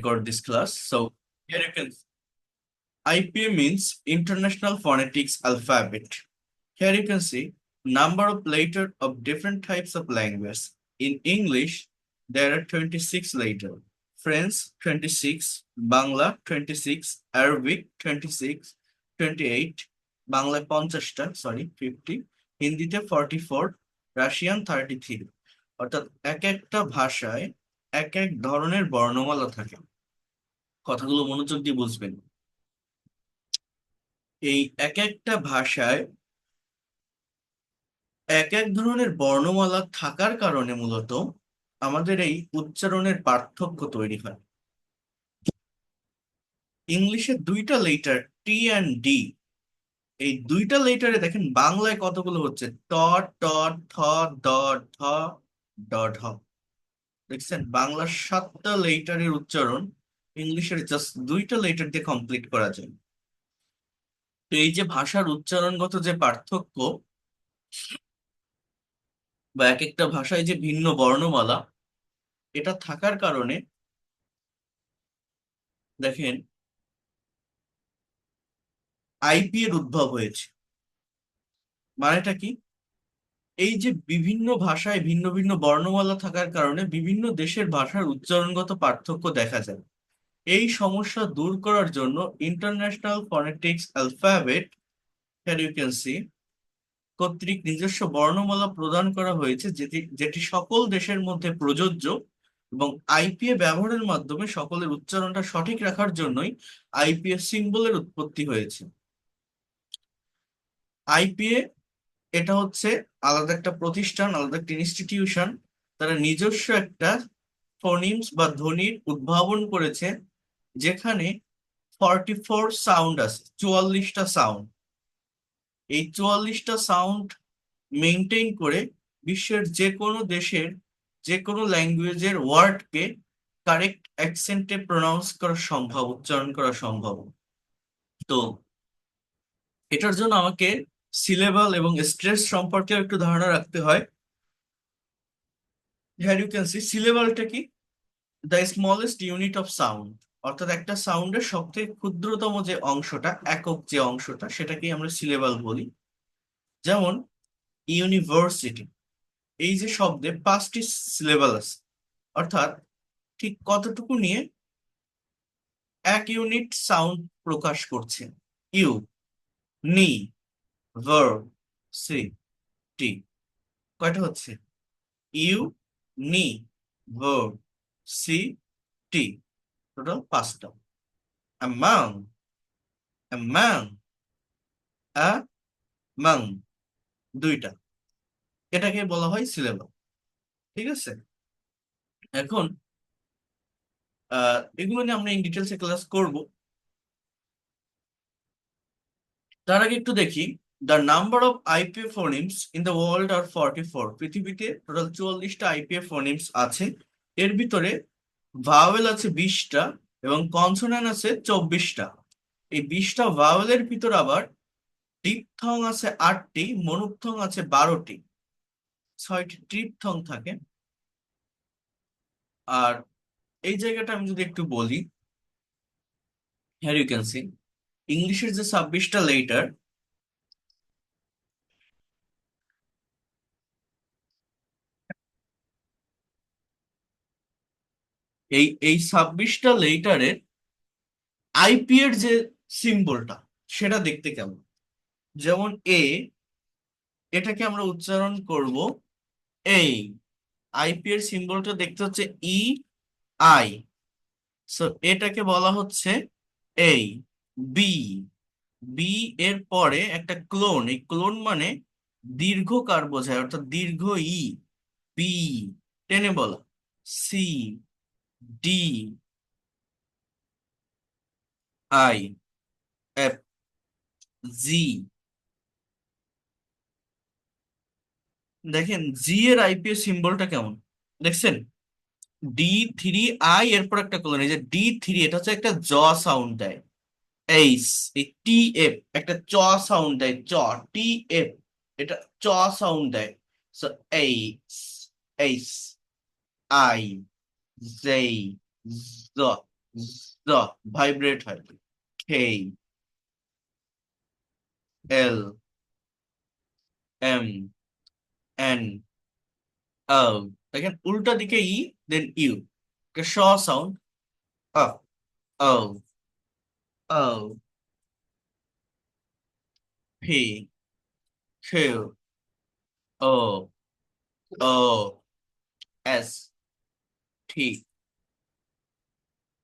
record this class. So here you can IPA means International Phonetics Alphabet. Here you can see number of letters of different types of language. In English, there are 26 letters. French 26, Bangla 26, Arabic 26, 28, Bangla 50, হিন্দিতে 44, Russian 33। অর্থাৎ এক একটা ভাষায় এক এক ধরনের বর্ণমালা থাকে। কথাগুলো মনোযোগ দিয়ে বুঝবেন। এই এক একটা ভাষায় এক এক ধরনের বর্ণমালা থাকার কারণে মূলত আমাদের এই উচ্চারণের পার্থক্য তৈরি হয়। ইংলিশে দুইটা লেটার টি অ্যান্ড ডি, এই দুইটা লেটারে দেখেন বাংলায় কতগুলো হচ্ছে ট, ট, থ, দ, ধ, ড, ঢ। দেখছেন বাংলার 7টা লেটারের উচ্চারণ ইংলিশের জাস্ট দুইটা লেটার দিয়ে কমপ্লিট করা যায়। তো এই যে ভাষার উচ্চারণগত যে পার্থক্য বা এক একটা ভাষায় যে ভিন্ন বর্ণমালা, এটা থাকার কারণে দেখেন আইপি এর উদ্ভব হয়েছে। মানেটা কি? এই যে বিভিন্ন ভাষায় ভিন্ন ভিন্ন বর্ণমালা থাকার কারণে বিভিন্ন দেশের ভাষার উচ্চারণগত পার্থক্য দেখা যায়। এই সমস্যা দূর করার জন্য international phonetics alphabet you can see কর্তৃক নিজস্ব বর্ণমালা প্রদান করা হয়েছে, যেটি যেটি সকল দেশের মধ্যে প্রযোজ্য, এবং আইপিএ ব্যবহারের মাধ্যমে সকলের উচ্চারণটা সঠিক রাখার জন্যই আইপিএ সিম্বলের উৎপত্তি হয়েছে। আইপিএ এটা হচ্ছে আলাদা একটা প্রতিষ্ঠান, আলাদা একটা ইনস্টিটিউশন। তারা নিজস্ব একটা ফোনিমস বা ধ্বনির উদ্ভাবন করেছে, যেখানে 44 সাউন্ড আছে, 44টা সাউন্ড। এই 44টা সাউন্ড মেনটেন করে বিশ্বের যে কোনো দেশের যে কোনো ল্যাঙ্গুয়েজের ওয়ার্ডকে কারেক্ট অ্যাকসেন্টে প্রনাউন্স করা সম্ভব, উচ্চারণ করা সম্ভব। তো এটার জন্য আমাকে সিলেবাল এবং স্ট্রেস সম্পর্কে একটু ধারণা রাখতে হয়। হিয়ার ইউ ক্যান সি সিলেবালটা কি? The smallest unit of sound, অর্থাৎ একটা সাউন্ডের সবথেকে ক্ষুদ্রতম যে অংশটা, একক যে অংশটা, সেটাকেই আমরা সিলেবাল বলি। যেমন ইউনিভার্সিটি, এই যে শব্দে 5টি সিলেবাল আছে, অর্থাৎ ঠিক কতটুকু নিয়ে 1 ইউনিট সাউন্ড প্রকাশ করছে। ইউ, নি, ভার্ব, সি, টি, কয়টা হচ্ছে? ইউ, নি, ভার্ব, সি, টি, টোটাল 5টা। among, among, among, 2টা। এটাকে বলা হয় সিলেবাল। ঠিক আছে, এখন এগুলো নিয়ে আমরা ইন ডিটেলসে ক্লাস করব। তার আগে একটু দেখি the number of IPA phonemes in the world are 44। পৃথিবীতে টোটাল 44টা আইপিএ ফোনিমস আছে। এর ভিতরে ভাওয়েল আছে 20টা এবং কনসোনেন্ট আছে 24টা। এই 20টা ভাওয়েলের ভিতর আবার ডিপথং আছে 8টি, মনুপথং আছে 12টি, 6টি ট্রিপথং থাকে। আর এই জায়গাটা আমি যদি একটু বলি, হিয়ার ইউ ক্যান সি ইংলিশের যে 26টা লেটার, এই 26টা লেটারের আইপি এর যে সিম্বলটা, সেটা দেখতে কেমন। যেমন এ, এটাকে আমরা উচ্চারণ করব এই। আইপি এর সিম্বলটা দেখতে হচ্ছে ই আই, সো এটাকে বলা হচ্ছে এই। বি, বি এর পরে একটা ক্লোন, এই ক্লোন মানে দীর্ঘকার বোঝায়, অর্থাৎ দীর্ঘ ই, বি টেনে বলা। সি, ডি, আই, এফ, জি। দেখেন জি এর আইপিএস সিম্বলটা কেমন, দেখছেন? D3 I, এরপর একটা কোলন, এই যে D3, এটা হচ্ছে একটা জ সাউন্ড দেয়। এইস, এই টি এফ একটা চ সাউন্ড দেয়, চ, টি এফ এটা চ সাউন্ড দেয়। সো এইস, এইস, আই, জেই, জ, জ ভাইব্রেট হয়। K, L, M, N, O. দেখেন উল্টা দিকে ই, দেন ইউ। স সাউন্ড, আ, O, O, P, Q, O, O, S, T,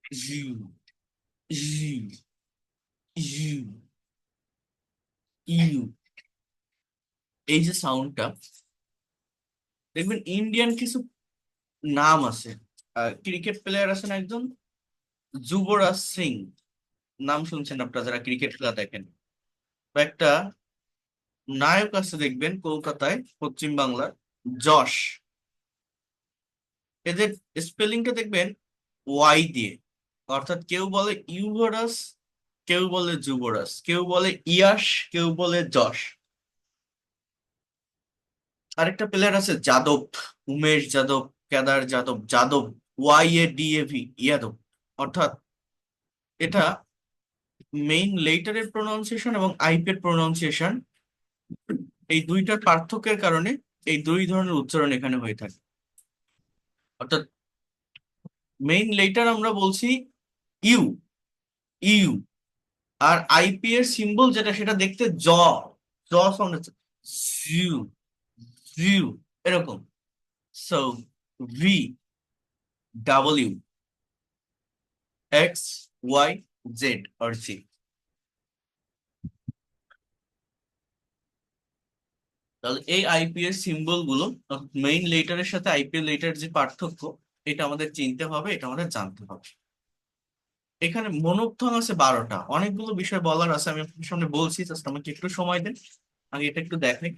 U, U, U, U. এই যে সাউন্ডটা, দেখবেন ইন্ডিয়ান কিছু নাম আছে। ক্রিকেট প্লেয়ার আছেন একজন, যুবরাজ সিং। নাম শুনছেন আপনারা যারা ক্রিকেট খেলা দেখেন। বা একটা নায়ক আছে দেখবেন কলকাতায়, পশ্চিম বাংলার, যশ। এদের স্পেলিংটা দেখবেন ওয়াই দিয়ে। অর্থাৎ কেউ বলে ইউভরাস, কেউ বলে যুবরাজ, কেউ বলে ইয়াশ, কেউ বলে যশ। আরেকটা প্লেয়ার আছে যাদব, উমেশ যাদব, কেদার যাদব, যাদব, YADAV, ইয়াদব। অর্থাৎ এটা মেইন লেটারের প্রোনাউন্সিয়েশন এবং আইপের প্রোনাউন্সিয়েশন, এই দুইটার পার্থক্যের কারণে এই দুই ধরনের উচ্চারণ এখানে হয়ে থাকে। অর্থাৎ মেইন লেটার আমরা বলছি ইউ, ইউ। আর আইপি এর সিম্বল যেটা, সেটা দেখতে জ সাউন্ড হচ্ছে, জিউ, জিউ, এরকম। So V, W, X, Y, Z আর জি। তাহলে এই আইপি এর সিম্বল গুলো, মেইন লেটারের সাথে আইপি এর লেটার যে পার্থক্য, এটা আমাদের চিনতে হবে, এটা আমাদের জানতে হবে। এখানে মনোথং আছে 12টা, অনেকগুলো বিষয় বলার আছে, আমি আপনার সামনে বলছি, জাস্ট আমাকে একটু সময় দেন। আগে এটা একটু দেখাই।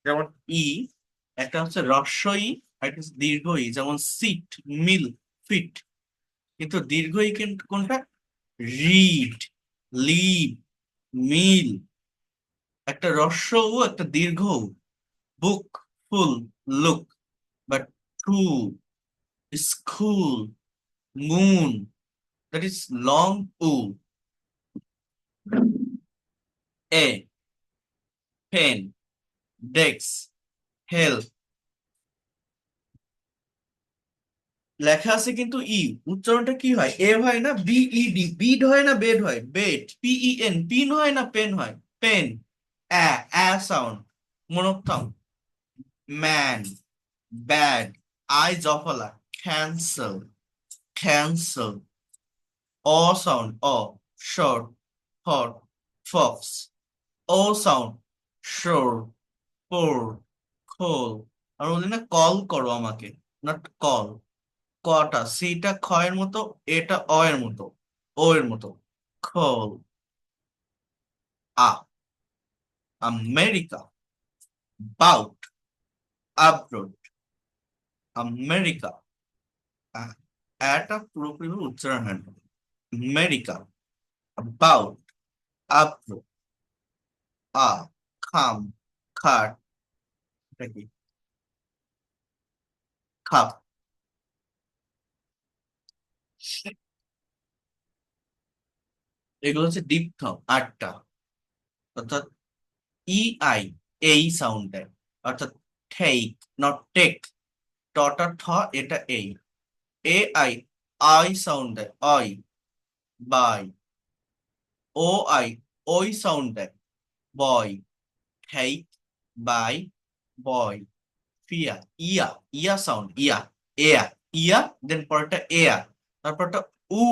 যেমন ই, একটা হচ্ছে হ্রস্ব ই, আর একটা হচ্ছে দীর্ঘ ই, যেমন সিট, মিল, ফিট। কিন্তু দীর্ঘ ই কোনটা? Read, lead, meal. একটা হ্রস্ব উ, একটা দীর্ঘ উ। Book, full, look. But true, school, moon, that is long উ। এ, পেন, ডেক্স, হেল্প। লেখা আছে কিন্তু ই, উচ্চারণটা কি হয়? এ হয় না BED? বিড হয় না বেড হয়? বেড। PEN, পিন হয় না পেন হয়? পেন। অ্যা সাউন্ড, মনোত্তম। ম্যান, ব্যাড, আই জফলা, ক্যান্সেল, ক্যান্সেল। অ সাউন্ড, শর্ট, হট, ফক্স। ও সাউন্ড, শোর, পোর, খোল। আর বলি না কল করো আমাকে, নট কল। কটা, সিটা খ এর মতো, এটা অ এর মতো, ও এর মতো। খোল। আ, আমেরিকা। About, abroad, America. এটা পুরোপুরি উচ্চারণ হয় না। আমেরিকা, বাউট, আব্রোড, আ, খাম, খাট, এটা কি? খাপ। এগুলো হচ্ছে ডিপথং, 8টা। অর্থাৎ EI, এই সাউন্ড দেয়। অর্থাৎ ঠেক, নট টেক। টটা ঠ, এটা এই। AI, আই সাউন্ড দেয়, অই, বাই। OI, ওই সাউন্ড দেয়, বয়। হেই, by, boy. Fiya, yeah, yeah sound, ইয়া, এয়া, ইয়া, দেন পরেরটা এয়া, তারপরটা উ,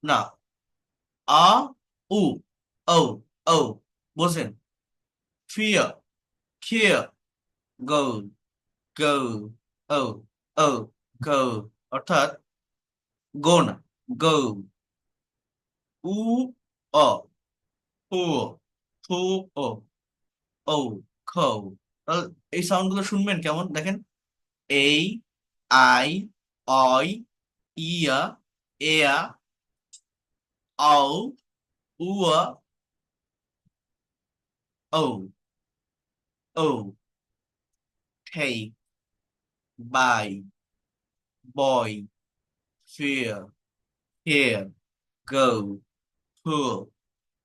না, আ, উ, ও, ও। বুঝেন? ফিয়া, খিয়া, গো, গো, ও, ও, গো। অর্থাৎ গো না, গো। উ, অ, উ, ফু, ও, ও, খৌ। তাহলে এই সাউন্ড গুলো শুনবেন কেমন, দেখেন। এই, আই, অই, ইয়া, এয়া, আও, উয়া, ও, ও, hey, by, boy, fear, here, go, pull,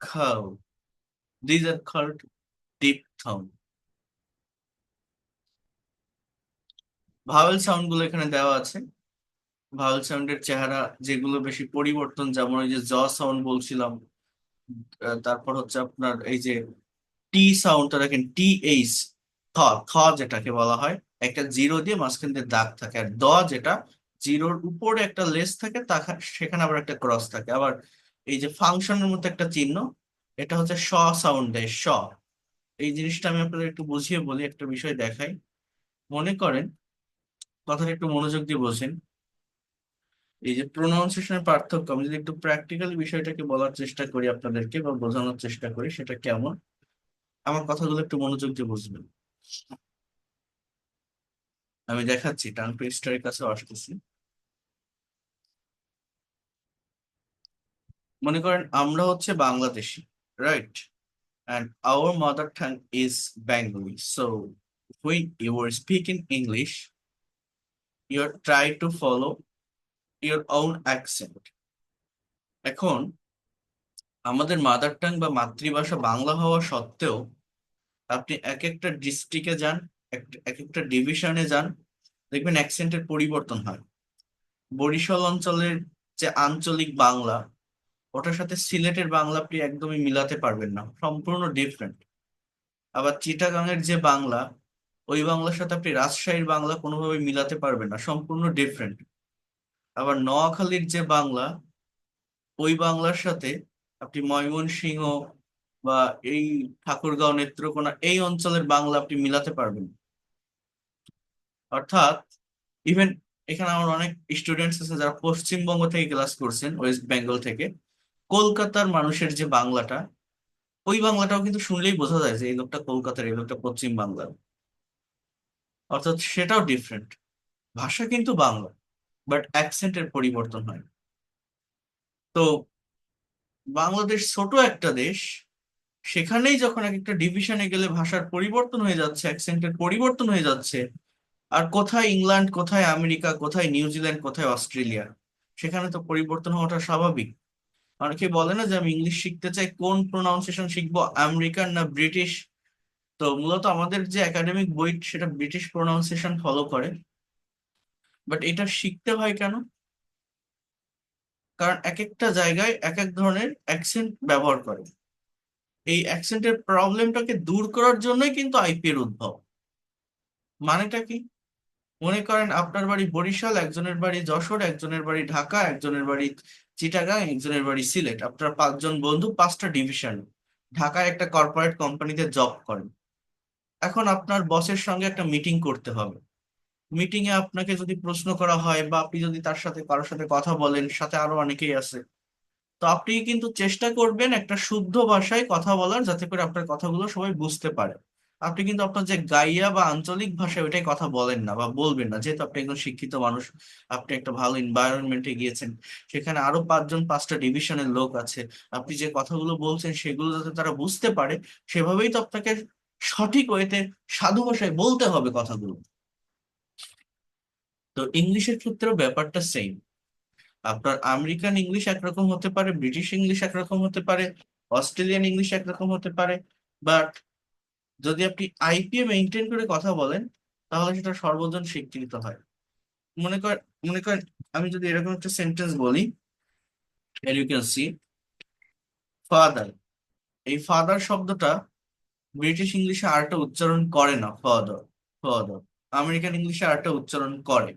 cow. These are called diphthong. Vowel sound গুলো এখানে দেওয়া আছে। ভাওয়েল সাউন্ডের চেহারা যেগুলো বেশি পরিবর্তন, যেমন ওই যে জ সাউন্ড বলছিলাম, তারপর হচ্ছে আপনার এই যে টি সাউন্ডটা দেখেন, টি এইচ, থ, থ যেটাকে বলা হয়, একটা জিরো দিয়ে মাঝখান দিয়ে দাগ থাকে, আর দ যেটা জিরোর উপরে একটা লেস থাকে, সেখানে আবার একটা ক্রস থাকে। আবার এই যে ফাংশনের মতো একটা চিহ্ন, এটা হচ্ছে স সাউন্ড দেয়, স। এই জিনিসটা আমি আপনাদের একটু বুঝিয়ে বলি, একটা বিষয় দেখাই। মনে করেন, কথাটা একটু মনোযোগ দিয়ে বোঝেন, এই যে প্রোনাউন্সিয়েশনের পার্থক্য, আমি যদি একটু প্র্যাকটিক্যালি বিষয়টাকে বলার চেষ্টা করি আপনাদেরকে বা বোঝানোর চেষ্টা করি, সেটা কেমন, আমার কথাগুলো একটু মনোযোগ দিয়ে বুঝবেন। আমি দেখাচ্ছি, টাং টুইস্টারের কাছে আসতেছি। মনে করেন আমরা হচ্ছে Bangladeshi, right? And our mother tongue is Bengali. So when you are speaking English, you are try to follow your own accent. এখন আমাদের মাদার টাং বা মাতৃভাষা বাংলা হওয়া সত্ত্বেও আপনি এক একটা ডিস্ট্রিক্টে যান, এক একটা ডিভিশনে যান, দেখবেন অ্যাকসেন্টের পরিবর্তন হয়। বরিশাল অঞ্চলের যে আঞ্চলিক বাংলা, ওটার সাথে সিলেটের বাংলা আপনি একদমই মিলাতে পারবেন না, সম্পূর্ণ ডিফারেন্ট। আবার চিটাগাংয়ের যে বাংলা, ওই বাংলার সাথে আপনি রাজশাহীর বাংলা কোনোভাবে মিলাতে পারবেন না, সম্পূর্ণ ডিফারেন্ট। আবার নোয়াখালীর যে বাংলা, ওই বাংলার সাথে আপনি ময়মনসিংহ বা এই ঠাকুরগাঁও, নেত্রকোনা এই অঞ্চলের বাংলা আপনি মিলাতে পারবেন না। অর্থাৎ ইভেন এখানে আমার অনেক স্টুডেন্টস আছে যারা পশ্চিমবঙ্গ থেকে ক্লাস করছেন, ওয়েস্ট বেঙ্গল থেকে, কলকাতার মানুষের যে বাংলাটা, ওই বাংলাটাও কিন্তু শুনলেই বোঝা যায় যে এই লোকটা কলকাতার, এই লোকটা পশ্চিম বাংলার। অর্থাৎ সেটাও ডিফারেন্ট। ভাষা কিন্তু বাংলা, বাট অ্যাকসেন্টের পরিবর্তন হয়। তো বাংলাদেশ ছোট একটা দেশ, সেখানেই যখন এক একটা ডিভিশনে গেলে ভাষার পরিবর্তন হয়ে যাচ্ছে, অ্যাকসেন্টের পরিবর্তন হয়ে যাচ্ছে, আর কোথায় ইংল্যান্ড, কোথায় আমেরিকা, কোথায় নিউজিল্যান্ড, কোথায় অস্ট্রেলিয়া, সেখানে তো পরিবর্তন হওয়াটা স্বাভাবিক। অনেকে বলে না যে আমি ইংলিশ শিখতে চাই, কোন প্রোনাউন্সিয়েশন শিখবো, আমেরিকান না ব্রিটিশ? তো মূলত আমাদের যে একাডেমিক বই, সেটা ব্রিটিশ প্রোনাউন্সিয়েশন ফলো করে। বাট এটা শিখতে হয় কেন? কারণ এক একটা জায়গায় এক এক ধরনের অ্যাকসেন্ট ব্যবহার করে। এই অ্যাকসেন্টের প্রবলেমটাকে দূর করার জন্যই কিন্তু আইপি এর উদ্ভব। মানেটা কি? মনে করেন আপনার বাড়ি বরিশাল, একজনের বাড়ি যশোর, একজনের বাড়ি ঢাকা, একজনের বাড়ি চিটাগাং, একজনের বাড়ি সিলেট, আপনার পাঁচজন বন্ধু, পাঁচটা ডিভিশন, ঢাকায় একটা কর্পোরেট কোম্পানিতে জব করেন। এখন আপনার বসের সঙ্গে একটা মিটিং করতে হবে। মিটিং এ আপনাকে যদি প্রশ্ন করা হয় বা আপনি যদি তার সাথে কারোর সাথে কথা বলেন, সাথে আরো অনেকেই আছে, তো আপনি কিন্তু চেষ্টা করবেন একটা শুদ্ধ ভাষায় কথা বলার, যাতে করে আপনার কথাগুলো সবাই বুঝতে পারে। আপনি কিন্তু আপনার যে গাইয়া বা আঞ্চলিক ভাষায় ওইটাই কথা বলেন না বা বলবেন না, যেহেতু আপনি একজন শিক্ষিত মানুষ, আপনি একটা ভালো এনভায়রনমেন্টে গিয়েছেন, সেখানে আরো পাঁচজন, পাঁচটা ডিভিশনের লোক আছে, আপনি যে কথাগুলো বলছেন সেগুলো যাতে তারা বুঝতে পারে, সেভাবেই তো আপনাকে সঠিক ওয়েতে সাধু ভাষায় বলতে হবে কথাগুলো। তো ইংলিশের ক্ষেত্রেও ব্যাপারটা সেম। আপনার আমেরিকান ইংলিশ একরকম হতে পারে, ব্রিটিশ ইংলিশ একরকম হতে পারে, অস্ট্রেলিয়ান ইংলিশ একরকম হতে পারে, বাট যদি আপনি আইপিএ মেনটেন করে কথা বলেন, তাহলে সেটা সর্বজন স্বীকৃত হয়। মনে করেন, মনে করেন আমি যদি এরকম একটা সেন্টেন্স বলি, ইউ ক্যান সি ফাদার। এই ফাদার শব্দটা ব্রিটিশ ইংলিশে আরেকটা উচ্চারণ করে না, ফাদার, ফাদার। আমেরিকান ইংলিশে আরেকটা উচ্চারণ করে।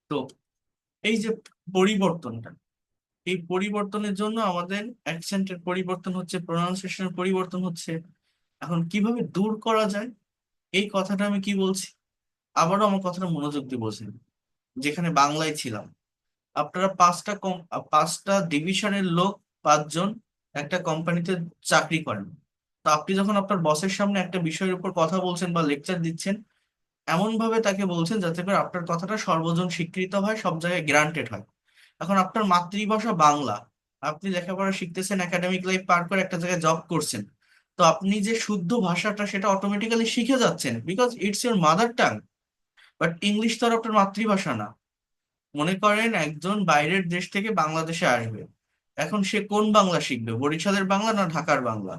তো এই যে পরিবর্তনটা, এই পরিবর্তনের জন্য আমাদের অ্যাকসেন্টের পরিবর্তন হচ্ছে, প্রোনাউন্সিয়েশনের পরিবর্তন হচ্ছে। এখন কিভাবে দূর করা যায়, এই কথাটা আমি কি বলছি, আবারও আমার কথাটা মনোযোগ দিয়ে বোঝেন। যেখানে বাংলায় ছিলাম, আপনারা পাঁচটা ডিভিশনের লোক, পাঁচজন একটা কোম্পানিতে চাকরি করেন। তো আপনি যখন আপনার বসের সামনে একটা বিষয়ের উপর কথা বলছেন বা লেকচার দিচ্ছেন, এমন ভাবে তাকে বলছেন যাতে করে আপনার কথাটা সর্বজন স্বীকৃত হয়, সব জায়গায় গ্রান্টেড হয়। এখন আপনার মাতৃভাষা বাংলা, আপনি লেখাপড়া শিখতেছেন, একাডেমিক লাইফ পার করে একটা জায়গায় জব করছেন, তো আপনি যে শুদ্ধ ভাষাটা সেটা অটোমেটিক্যালি শিখে যাচ্ছেন, because it's your mother tongue. But English তো আর আপনার মাতৃভাষা না। মনে করেন একজন বাইরের দেশ থেকে বাংলাদেশে আসবে, এখন সে কোন বাংলা শিখবে? বরিশালের বাংলা না ঢাকার বাংলা,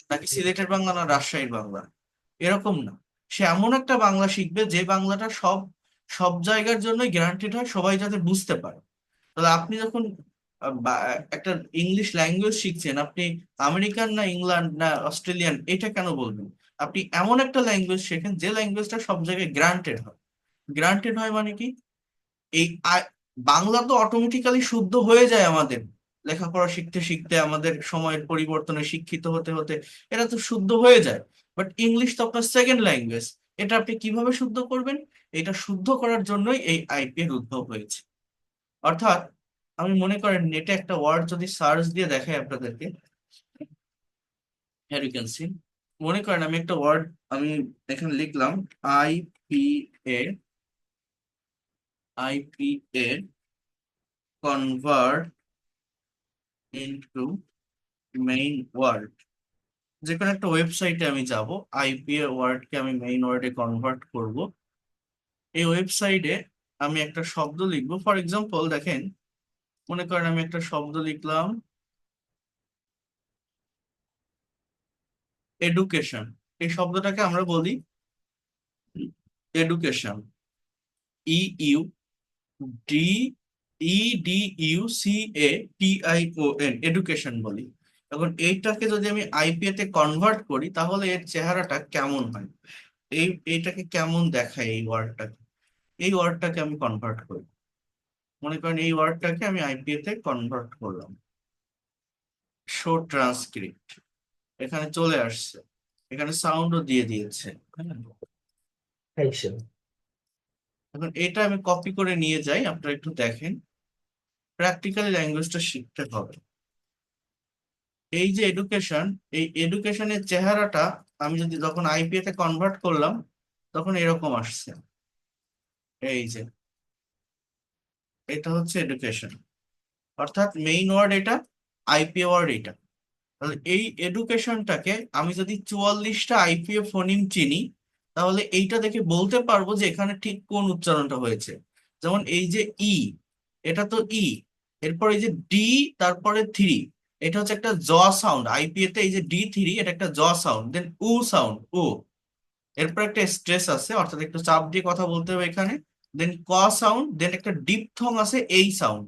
নাকি সিলেটের বাংলা না রাজশাহীর বাংলা? এরকম না, সে এমন একটা বাংলা শিখবে যে বাংলাটা সব সব জায়গার জন্যই গ্যারান্টেড হয়, সবাই যাতে বুঝতে পারে। তাহলে আপনি যখন একটা ইংলিশ ল্যাঙ্গুয়েজ শিখছেন, আপনি আমেরিকান না ইংল্যান্ড না অস্ট্রেলিয়ান এটা কেন বলবেন? আপনি এমন একটা ল্যাঙ্গুয়েজ শেখেন যে ল্যাঙ্গুয়েজটা সব জায়গায় গ্রান্টেড হয়। গ্রান্টেড হয় মানে কি? এই বাংলা তো অটোমেটিক্যালি শুদ্ধ হয়ে যায় আমাদের, লেখাপড়া শিখতে শিখতে আমাদের সময়ের পরিবর্তনে শিক্ষিত হতে হতে এটা তো শুদ্ধ হয়ে যায়। বাট ইংলিশ তো আপনার সেকেন্ড ল্যাঙ্গুয়েজ, এটা আপনি কিভাবে শুদ্ধ করবেন? এটা শুদ্ধ করার জন্যই এই আইপি এর উদ্ভব হয়েছে। অর্থাৎ আমি মনে করেন নেটে একটা ওয়ার্ড যদি সার্চ দিয়ে দেখাই আপনাদেরকে, হিয়ার ইউ ক্যান সি। মনে করেন আমি একটা ওয়ার্ড আমি এখানে লিখলাম, আইপি এ, আইপি এ কনভার্ট ইনটু মেইন ওয়ার্ড। যে কোনো একটা ওয়েবসাইটে আমি যাব, আইপি এ ওয়ার্ডকে আমি মেইন ওয়ার্ডে কনভার্ট করব। এই ওয়েবসাইটে আমি একটা শব্দ লিখবো, ফর এক্সাম্পল দেখেন, মনে করেন আমি একটা শব্দ লিখলাম এডুকেশন। এই শব্দটাকে আমরা বলি education, E U D E D U C A T I O N, education বলি। এখন এইটাকে যদি আমি আইপিএ তে কনভার্ট করি তাহলে এর চেহারাটা কেমন হয়, এইটাকে কেমন দেখায় এই ওয়ার্ডটাকে? এই ওয়ার্ডটাকে আমি কনভার্ট করি, মনে করেন এই ওয়ার্ডটাকে আমি আইপিএ তে কনভার্ট করলাম, শো ট্রান্সক্রিপ্ট, এখানে চলে আসছে, এখানে সাউন্ডও দিয়ে দিয়েছে। হ্যাঁ, এখন এটা আমি কপি করে নিয়ে যাই, আপনারা একটু দেখেন, প্র্যাকটিক্যালি ল্যাঙ্গুয়েজটা শিখতে হবে। এই যে এডুকেশন, এই এডুকেশনের চেহারাটা আমি যদি যখন আইপিএ তে কনভার্ট করলাম তখন এরকম আসছে। এই যে এটা হচ্ছে এডুকেশন, অর্থাৎ মেইন ওয়ার্ড এটা, আইপিএ ওয়ার্ড এটা। তাহলে এই এডুকেশনটাকে আমি যদি 44টা আইপিএ ফোনিম চিনি, তাহলে এইটা দেখে বলতে পারবো যে এখানে ঠিক কোন উচ্চারণটা হয়েছে। যেমন এই যে ই, এটা তো ই, এরপর এই যে ডি, তারপরে থ্রি, এটা হচ্ছে একটা জ সাউন্ড। আইপিএ তে এই যে ডি3 এটা একটা জ সাউন্ড, দেন উ সাউন্ড ও, এরপর একটা স্ট্রেস আছে অর্থাৎ একটু চাপ দিয়ে কথা বলতে হবে এখানে, দেন ক সাউন্ড, দেন একটা ডিপথং আছে এই সাউন্ড।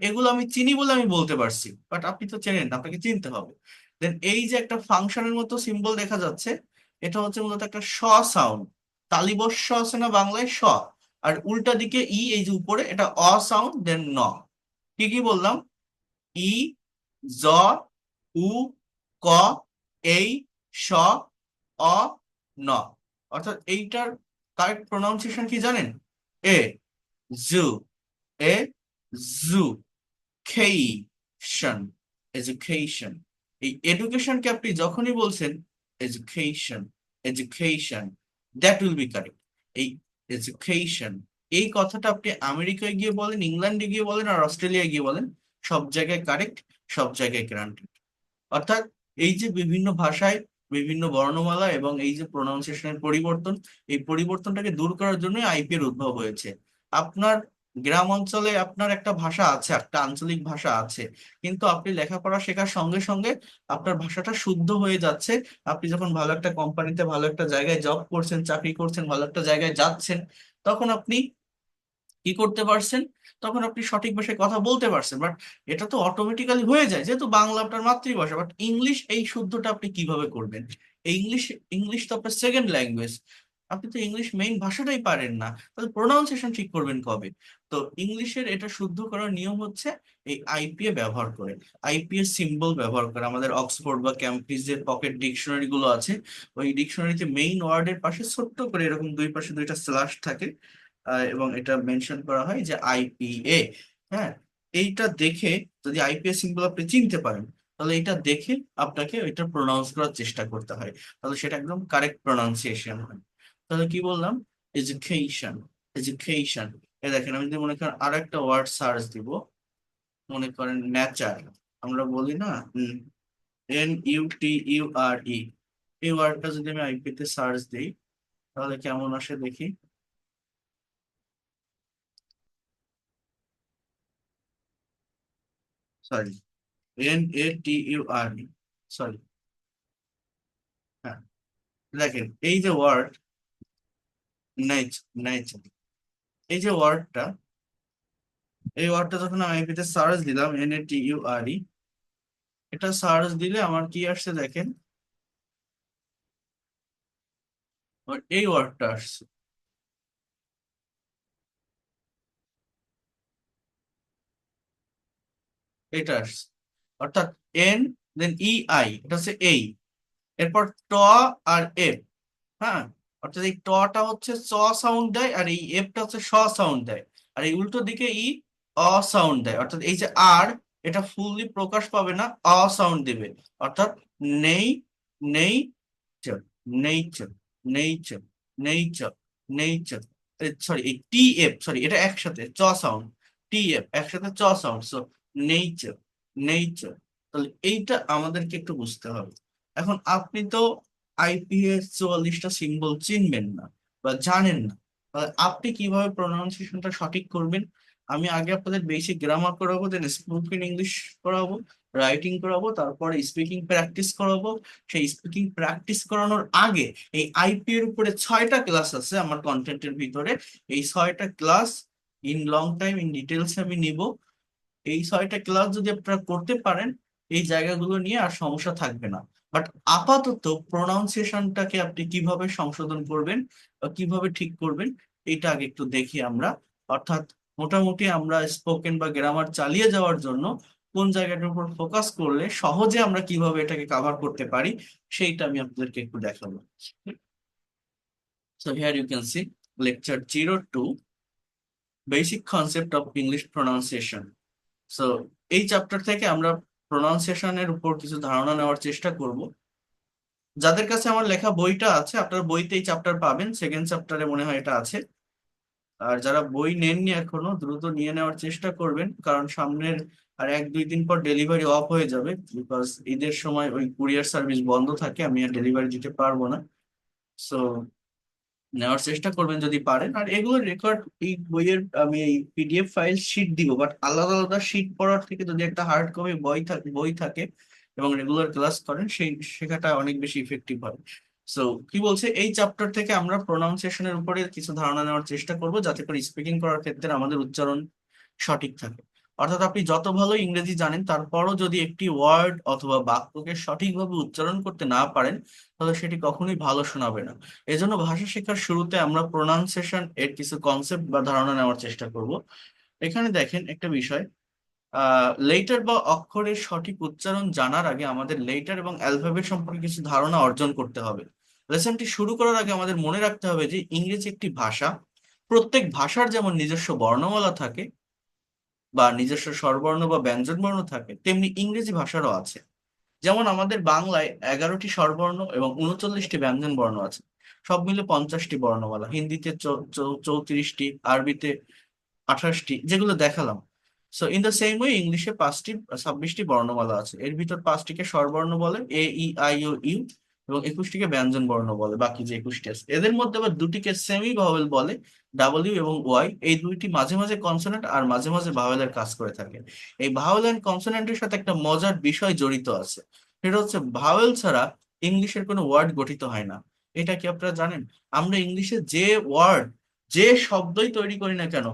এগুলো আমি চিনি বলে আমি বলতে পারছি, বাট আপনি তো চেনেন না, আপনাকে চিনতে হবে। দেন এই যে একটা ফাংশনের মতো সিম্বল দেখা যাচ্ছে, এটা হচ্ছে মূলত একটা স সাউন্ড। তালিবস্য আছে না বাংলায় স, আর উল্টা দিকে ই, এই যে উপরে এটা অ সাউন্ড, দেন ন। কি কি বললাম? ই, জ, উ, ক, এই, স, অ, ন। অর্থাৎ এইটার কারেক্ট প্রোনাউন্সিয়েশন কি জানেন? এ, জু, এ, জু, খেইশন, এডুকেশন। এই এডুকেশনকে আপনি যখনই বলছেন education, education, that will be correct. এই এডুকেশন, এই কথাটা আপনি আমেরিকায় গিয়ে বলেন, ইংল্যান্ডে গিয়ে বলেন, আর অস্ট্রেলিয়ায় গিয়ে বলেন, সব জায়গায় কারেক্ট, সব জায়গায় গ্রান্টেড। অর্থাৎ এই যে বিভিন্ন ভাষায় বিভিন্ন বর্ণমালা এবং এই যে প্রোনাউন্সিয়েশনের পরিবর্তন, এই পরিবর্তনটাকে দূর করার জন্য আইপি এর উদ্ভব হয়েছে। আপনার গ্রাম অঞ্চলে আপনার একটা ভাষা আছে, একটা আঞ্চলিক ভাষা আছে, কিন্তু আপনি লেখাপড়া শেখার সঙ্গে সঙ্গে আপনার ভাষাটা শুদ্ধ হয়ে যাচ্ছে। আপনি যখন ভালো একটা কোম্পানিতে ভালো একটা জায়গায় জব করছেন, চাকরি করছেন, ভালো একটা জায়গায় যাচ্ছেন, তখন আপনি কি করতে পারছেন? তখন আপনি সঠিক ভাষায় কথা বলতে পারছেন। বাট এটা তো অটোমেটিক্যালি হয়ে যায় যেহেতু বাংলা আপনার মাতৃভাষা। বাট ইংলিশ এই শুদ্ধটা আপনি কিভাবে করবেন? এই ইংলিশ, ইংলিশ তো আপনার সেকেন্ড ল্যাঙ্গুয়েজ, আপনি তো ইংলিশ মেইন ভাষাটাই পারেন না, তাহলে প্রোনাউন্সিয়েশন ঠিক করবেন কবে? তো ইংলিশের এটা শুদ্ধ করার নিয়ম হচ্ছে এই আইপিএ ব্যবহার করে, আইপিএ সিম্বল ব্যবহার করে। আমাদের অক্সফোর্ড বা ক্যামব্রিজ যে পকেট ডিকশনারি গুলো আছে, ওই ডিকশনারিতে মেইন ওয়ার্ডের পাশে ছোট্ট করে এরকম দুই পাশে দুইটা স্ল্যাশ থাকে, এবং এটা মেনশন করা হয় যে আইপিএ। হ্যাঁ, এইটা দেখে যদি আইপিএ সিম্বল আপনি চিনতে পারেন, তাহলে এটা দেখে আপনাকে ওইটা প্রোনাউন্স করার চেষ্টা করতে হয়, তাহলে সেটা একদম কারেক্ট প্রোনাউন্সিয়েশন হয়। তাহলে কি বললাম? Education, education. এ দেখেন আমি যদি মনে করেন আরো একটা ওয়ার্ড সার্চ দিব, মনে করেন নেচার, আমরা বলি না NUTURE, এই ওয়ার্ডটা যদি আমি আইপি তে সার্চ দিই তাহলে কেমন আসে দেখি। Sorry, NATURE, sorry. হ্যাঁ, দেখেন এই যে ওয়ার্ড নেচার, নেচার, এই যে ওয়ার্ডটা, এই ওয়ার্ডটা যখন আমি আইপিতে সার্চ দিলাম NATURE, এটা সার্চ দিলে আমার কি আসছে দেখেন, এই ওয়ার্ডটা আসছে, এটা আসছে। অর্থাৎ এন, দেন EI, এটা হচ্ছে এই, এরপর ট আর এফ। হ্যাঁ, অর্থাৎ এই টটা হচ্ছে চ সাউন্ড দেয়, আর এই এফটা হচ্ছে স সাউন্ড দেয়, আর এই উল্টো দিকে অ সাউন্ড দেয়। অর্থাৎ এই যে আর, এটা ফুললি প্রকাশ পাবে না, সাউন্ড দিবে। অর্থাৎ নেই, নেই, নেইচার, নেইচার, নেইচার, নেইচার, সরি এই TF, সরি এটা একসাথে চ সাউন্ড, TF একসাথে চ সাউন্ড, সো নেইচার, নেইচার। তাহলে এইটা আমাদেরকে একটু বুঝতে হবে। এখন আপনি তো IPS 44টা সিম্বল চিনবেন না বা জানেন না, তাহলে আপনি কিভাবে প্রোনাউন্সিয়েশনটা সঠিক করবেন? আমি আগে আপনাদের বেসিক গ্রামার করাবো, দেন স্পোকেন ইংলিশ করাবো, রাইটিং করাবো, তারপরে স্পিকিং প্র্যাকটিস করাবো। সেই স্পিকিং প্র্যাকটিস করানোর আগে এই আইপি এর উপরে 6টা ক্লাস আছে আমার কন্টেন্টের ভিতরে। এই 6টা class in long time in details আমি নিব। এই 6টা ক্লাস যদি আপনারা করতে পারেন, এই জায়গাগুলো নিয়ে আর সমস্যা থাকবে না। বাট আপাতত প্রোনাউন্সিয়েশনটাকে আপনি কিভাবে সংশোধন করবেন বা কিভাবে ঠিক করবেন, এটা আগে একটু দেখি আমরা। অর্থাৎ মোটামুটি আমরা স্পোকেন বা গ্রামার চালিয়ে যাওয়ার জন্য কোন জায়গাটার উপর ফোকাস করলে সহজে আমরা কিভাবে এটাকে কাভার করতে পারি, সেইটা আমি আপনাদেরকে একটু দেখাবো। So here you can see lecture 02, basic concept of English pronunciation. So এই চ্যাপ্টার থেকে আমরা প্রোনাউন্সিয়েশনের উপর কিছু ধারণা নেওয়ার চেষ্টা করব। যাদের কাছে আমার লেখা বইটা আছে, আপনার বইতে এই চ্যাপ্টার পাবেন, সেকেন্ড চ্যাপ্টারে মনে হয় এটা আছে। আর যারা বই নেননি এখনো, দ্রুত নিয়ে নেওয়ার চেষ্টা করবেন, কারণ সামনের আর 1-2 দিন পর ডেলিভারি অফ হয়ে যাবে, বিকজ ঈদের সময় ওই কুরিয়ার সার্ভিস বন্ধ থাকে, আমি আর ডেলিভারি দিতে পারবো না। সো নেওয়ার চেষ্টা করবেন যদি পারেন। আর এগুলোর রেকর্ড, এই বইয়ের আমি এই PDF ফাইল শিট দিব, বাট আলাদা আলাদা শিট পড়ার থেকে যদি একটা হার্ড কপি বই থাকে এবং রেগুলার ক্লাস করেন, সেই শেখাটা অনেক বেশি ইফেক্টিভ হয়। সো কি বলছে, এই চ্যাপ্টার থেকে আমরা প্রোনাউন্সিয়েশনের উপরে কিছু ধারণা নেওয়ার চেষ্টা করব, যাতে করে স্পিকিং করার ক্ষেত্রে আমাদের উচ্চারণ সঠিক থাকে। অর্থাৎ আপনি যত ভালো ইংরেজি জানেন, তারপরও যদি একটি ওয়ার্ড অথবা বাক্যকে সঠিকভাবে উচ্চারণ করতে না পারেন, তাহলে সেটি কখনোই ভালো শোনাবে না। এজন্য ভাষা শেখার শুরুতে আমরা প্রোনাউন্সিয়েশন এর কিছু কনসেপ্ট বা ধারণা নেওয়ার চেষ্টা করব। এখানে দেখেন একটা বিষয়, লেটার বা অক্ষরের সঠিক উচ্চারণ জানার আগে আমাদের লেটার এবং অ্যালফাবেট সম্পর্কে কিছু ধারণা অর্জন করতে হবে। লেসনটি শুরু করার আগে আমাদের মনে রাখতে হবে যে ইংরেজি একটি ভাষা। প্রত্যেক ভাষার যেমন নিজস্ব বর্ণমালা থাকে বা নিজস্ব স্বরবর্ণ বা ব্যঞ্জনবর্ণ থাকে, তেমনি ইংরেজি ভাষারও আছে। যেমন আমাদের বাংলায় 11টি স্বরবর্ণ এবং 39টি ব্যঞ্জন বর্ণ আছে, সব মিলে 50টি বর্ণমালা। হিন্দিতে 34টি, আরবিতে 28টি, যেগুলো দেখালাম। So in the same way ইংলিশে 26টি বর্ণমালা আছে। এর ভিতর 5টিকে স্বরবর্ণ বলে, AE, IO, ইউ, এবং 21টিকে ব্যঞ্জন বর্ণ বলে। বাকি যে 21টি আছে, এদের মধ্যে আবার দুটিকে সেমি ভাওয়েল বলে, W এবং Y। এই দুইটি মাঝে মাঝে কনসোনেন্ট আর মাঝে মাঝে ভাওয়েলের কাজ করে থাকে। এই ভাওয়েল এন্ড কনসোনেন্টের সাথে একটা মজার বিষয় জড়িত আছে, সেটা হচ্ছে ভাওয়েল ছাড়া ইংলিশের কোনো ওয়ার্ড গঠিত হয় না। এটা কি আপনারা জানেন? আমরা ইংলিশে যে ওয়ার্ড, যে শব্দই তৈরি করি না কেন,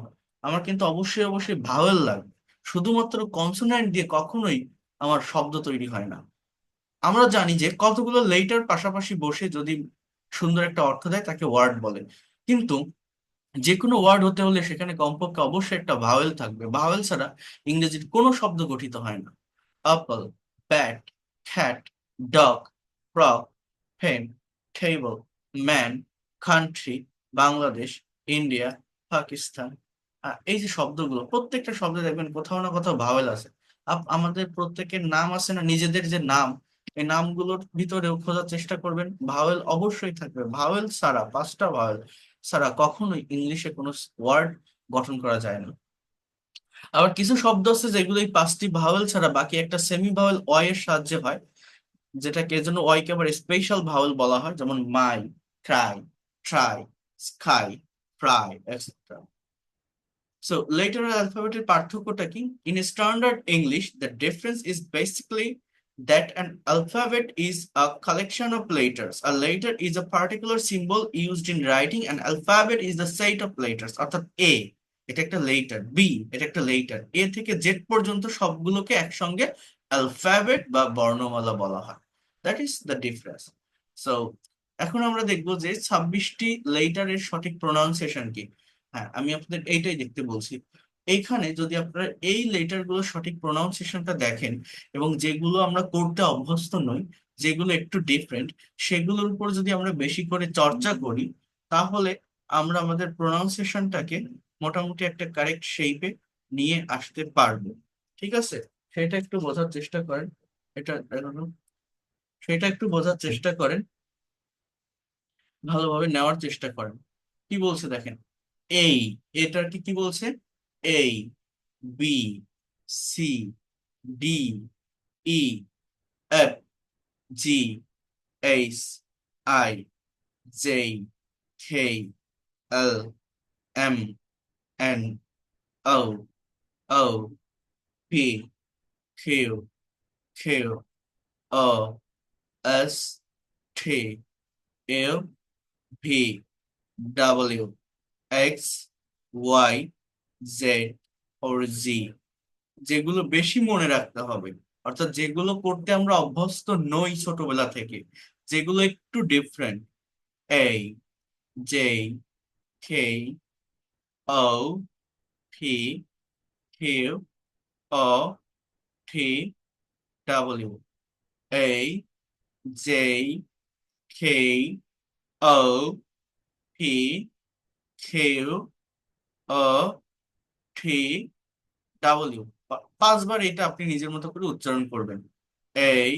আমার কিন্তু অবশ্যই অবশ্যই ভাওয়েল লাগবে। শুধুমাত্র কনসোন্যান্ট দিয়ে কখনোই আমার শব্দ তৈরি হয় না। আমরা জানি যে কতগুলো লেটার পাশাপাশি বসে যদি সুন্দর একটা অর্থ দেয়, তাকে ওয়ার্ড বলে। কিন্তু যে কোনো ওয়ার্ড হতে হলে সেখানে কমপক্ষে অবশ্যই একটা ভাওয়েল থাকবে। ভাওয়েল ছাড়া ইংরেজির কোনো শব্দ গঠিত হয় না। অ্যাপল, ব্যাট, খ্যাট, ডগ, ফ্রগ, হেন, table, man, country, Bangladesh, India, Pakistan, এই যে শব্দগুলো, প্রত্যেকটা শব্দে দেখবেন কোথাও না কোথাও ভাওয়েল আছে। আমাদের প্রত্যেকের নাম আছে না, নিজেদের যে নাম, এই নামগুলোর ভিতরেও খোঁজার চেষ্টা করবেন, ভাওয়েল অবশ্যই থাকবে। ভাওয়েল ছাড়া, 5টা ভাওয়েল ছাড়া কখনোই ইংলিশে কোনো ওয়ার্ড গঠন করা যায় না। আবার কিছু শব্দ আছে যেগুলো এই 5টি ভাওয়েল ছাড়া বাকি একটা সেমি ভাওয়েল অয় এর সাহায্যে হয়, যেটাকে এর জন্য অয়কে আবার স্পেশাল ভাওয়েল বলা হয়, যেমন my, try, try, sky, fry, etcetera. So letter আর অ্যালফাবেটের পার্থক্যটা কি? In standard English the difference is basically that an alphabet is a collection of letters. A letter is a particular symbol used in writing. An alphabet is the set of letters. অর্থাৎ A এটা একটা letter, B এটা একটা letter, এ থেকে Z পর্যন্ত সবগুলোকে একসঙ্গে alphabet বা বর্ণমালা বলা হয়। That is the difference. So এখন আমরা দেখবো যে 26টি লেটারের সঠিক প্রোনাউন্সিয়েশন কি। হ্যাঁ, আমি আপনাদের এইটাই দেখতে বলছি। এইখানে যদি আপনারা এই লেটার গুলো সঠিক প্রোনাউন্সিয়েশনটা দেখেন এবং যেগুলো আমরা করতে অভ্যস্ত নই, যেগুলো একটু ডিফারেন্ট, সেগুলোর উপর যদি আমরা বেশি করে চর্চা করি, তাহলে আমরা আমাদের প্রোনাউন্সিয়েশনটাকে মোটামুটি একটা কারেক্ট শেপে নিয়ে আসতে পারবো। ঠিক আছে, সেটা একটু বোঝার চেষ্টা করেন। এটা সেটা একটু বোঝার চেষ্টা করেন, ভালোভাবে নেওয়ার চেষ্টা করেন। কি বলছে দেখেন, এই এটার কি কি বলছে? A, B, C, D, E, F, G, H, I, J, K, L, M, N, O, O, P, Q, Q, O, S, T, U, V, W, X, Y, Z or Z. যেগুলো বেশি মনে রাখতে হবে, অর্থাৎ যেগুলো করতে আমরা অভ্যস্ত নই ছোটবেলা থেকে, যেগুলো একটু ডিফারেন্ট, এই, জে, কে, ও, পি, কিউ, ও, টি, ডাব্লিউ, এই, জে, কে, ও, পি, কিউ, ও, টি, ডাব্লিউ। 5বার এটা আপনি নিজের মতো করে উচ্চারণ করবেন। এই,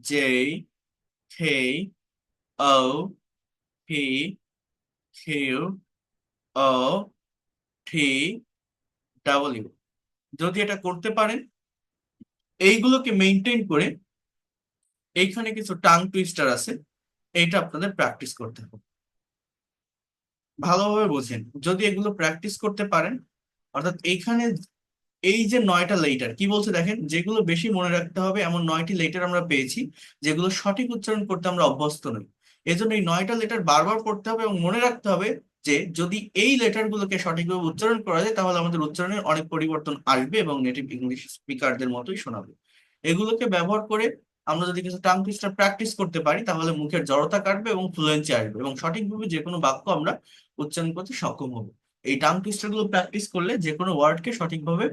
জে, কে, ও, পি, কিউ, ও, টি, ডাব্লিউ। যদি এটা করতে পারেন, এইগুলোকে মেনটেন করে, এইখানে কিছু টাং টুইস্টার আছে, এইটা আপনাদের প্র্যাকটিস করতে হবে। ভালোভাবে বোঝেন, যদি এগুলো প্র্যাকটিস করতে পারেন, অর্থাৎ এইখানে এই যে 9টা লেটার কি বলছে দেখেন, যেগুলো বেশি মনে রাখতে হবে এমন 9টি লেটার আমরা পেয়েছি, যেগুলো সঠিক উচ্চারণ করতে আমরা অভ্যস্ত নই। এজন্য এই 9টা লেটার বারবার পড়তে হবে এবং মনে রাখতে হবে যে যদি এই লেটার গুলোকে সঠিকভাবে উচ্চারণ করা যায়, তাহলে আমাদের উচ্চারণের অনেক পরিবর্তন আসবে এবং নেটিভ ইংলিশ স্পিকারদের মতোই শোনাবে। এগুলোকে ব্যবহার করে আমরা যদি কিছু টাং টুইস্টার প্র্যাকটিস করতে পারি, তাহলে মুখের জড়তা কাটবে এবং ফ্লুয়েন্সি আসবে এবং সঠিকভাবে যে কোনো বাক্য আমরা উচ্চারণ করতে সক্ষম হব। এই টাং টুইস্টার গুলো প্র্যাকটিস করলে যে কোনো ওয়ার্ডকে সঠিকভাবে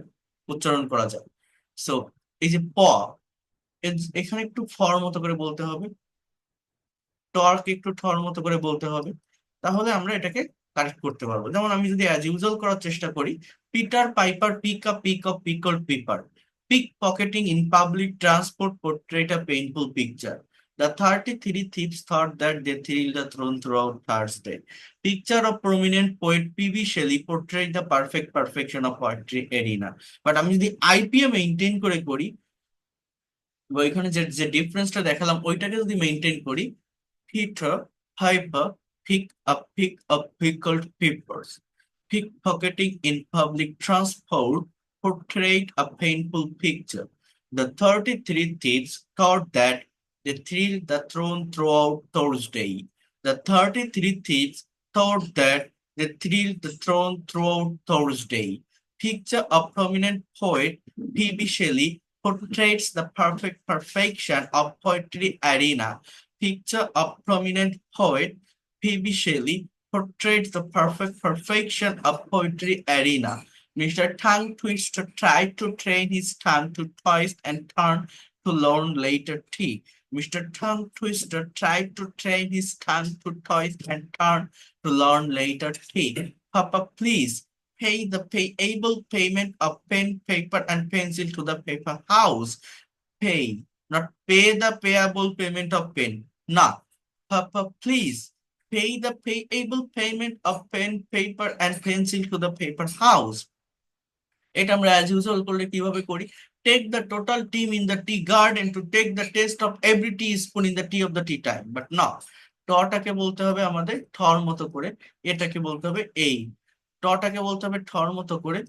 উচ্চারণ করা যায়। সো এই যে প, এখানে একটু ফর মতো করে বলতে হবে, টর্ক একটু ঠর মতো করে বলতে হবে, তাহলে আমরা এটাকে কারেক্ট করতে পারবো। যেমন আমি যদি অ্যাজ ইউজুয়াল করার চেষ্টা করি, Peter Piper pick up pickle pepper, pick pocketing in public transport portrait a painful picture, The 33 thieves thought that they thrilled the throne throughout Thursday. Picture of prominent poet P.B. Shelley portrayed the perfect perfection of poetry arena. But আমি যদি IPA maintain করে করি, বা ওইখানে যে যে ডিফারেন্সটা দেখালাম ওইটাকে যদি মেনটেন করি, Peter Piper pick up pickled peppers. Pickpocketing in public transport portrayed a painful picture. The 33 thieves thought that they thrilled the throne throughout Thursday. The 33 thieves thought that they thrilled the throne throughout Thursday. Picture of prominent poet P.B. Shelley portrays the perfect perfection of poetry arena. Picture of prominent poet P.B. Shelley portrayed the perfect perfection of poetry arena. Mr. Tongue Twister tried to train his tongue to twist and turn to learn later tea. Mr. Tongue Twister tried to train his tongue to twist and turn to learn later tea. Papa, please pay the payable payment of pen, paper, and pencil to the paper house. Pay, not pay the payable payment of pen. Not, Papa, please pay the payable payment of pen, paper, and pencil to the paper house. এটা আমরা as usual করলে কিভাবে করি? Take the total team in the tea garden to take the test of every teaspoon in the tea of the tea time. But না, টটাকে বলতে হবে আমাদের থর মতো করে, এটাকে বলতে হবে এই। টটাকে বলতে হবে ঠর মতো করে,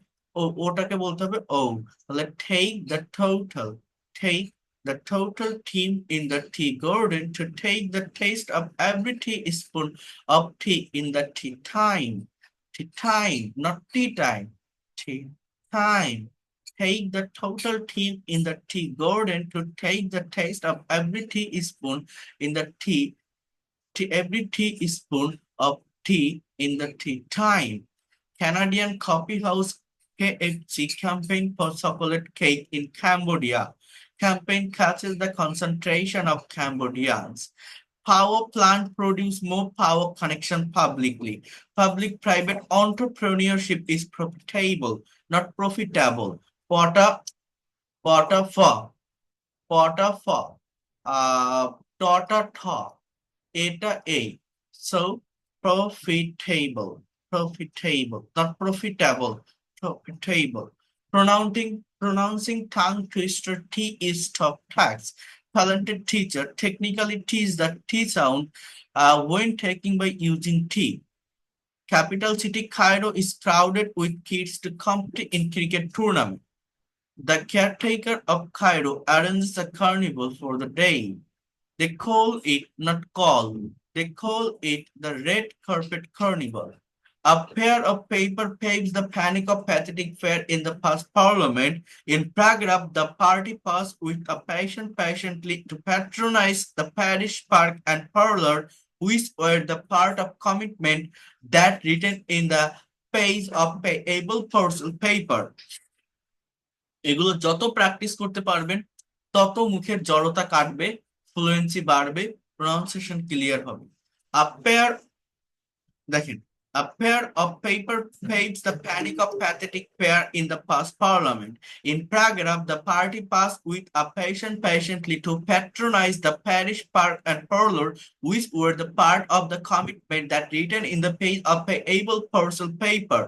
ওটাকে বলতে হবে ও। তাহলে take the total team in the tea garden to take the taste of every teaspoon of tea in the tea time. Tea time, not tea time. Tea time. Take the total team in the tea garden to take the taste of every teaspoon in the every teaspoon of tea in the tea time. Canadian Coffee House KFC campaign for chocolate cake in Cambodia. Campaign catches the concentration of Cambodians. Power plant produce more power connection publicly. Public-private entrepreneurship is profitable, not profitable. Pota, pota for, pota for, tota tha. Eta A. So profitable, not profitable, profitable. Pronouncing tongue twister T is top tax. Talented teacher technically teaches the T sound when taking by using T. Capital city Cairo is crowded with kids to compete in cricket tournament. The caretaker of Cairo arranges a carnival for the day. They call it not call. They call it the red carpet carnival. A pair of paper paves the panic of pathetic fair in the past parliament. In paragraph, the party passed with a passion patiently to patronize the parish park and parlor, which were the part of commitment that written in the page of payable parcel paper. এগুলো যত practice করতে পারবেন তত মুখের জড়তা কাটবে, fluency বাড়বে, pronunciation clear হবে। আপায়ার দেখেন, a pair of paper paves the panic of pathetic pair in the past parliament. In paragraph, the party passed with a patient patiently to patronize the parish park and parlor, which were the part of the commitment that written in the page of able parcel paper.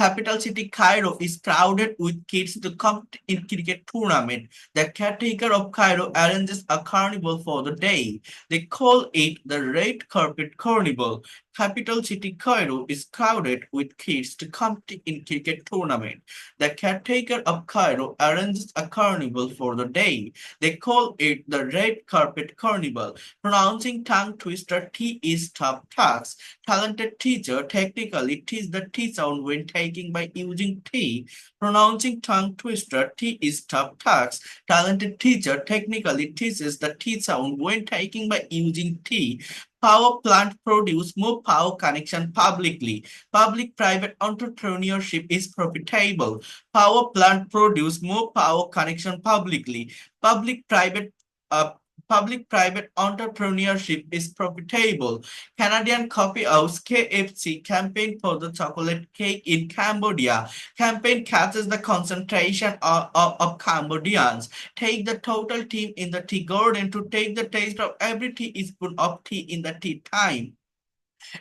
Capital city Cairo is crowded with kids to compete in cricket tournament. The caretaker of Cairo arranges a carnival for the day. They call it the red carpet carnival. Capital city Cairo is crowded with kids to compete in cricket tournament. The caretaker of Cairo arranges a carnival for the day. They call it the red carpet carnival. Pronouncing tongue twister T is tough task. Talented teacher technically teaches the T sound when taking by using T. Pronouncing tongue twister T is tough task. Talented teacher technically teaches the T sound when taking by using T. Power plant produce more power connection publicly. Public-private entrepreneurship is profitable. Power plant produce more power connection publicly. Public-private uh, Public-private entrepreneurship is profitable. Canadian Coffee House KFC campaign for the chocolate cake in Cambodia. Campaign catches the concentration of Cambodians. Take the total team in the tea garden to take the taste of every teaspoon of tea in the tea time.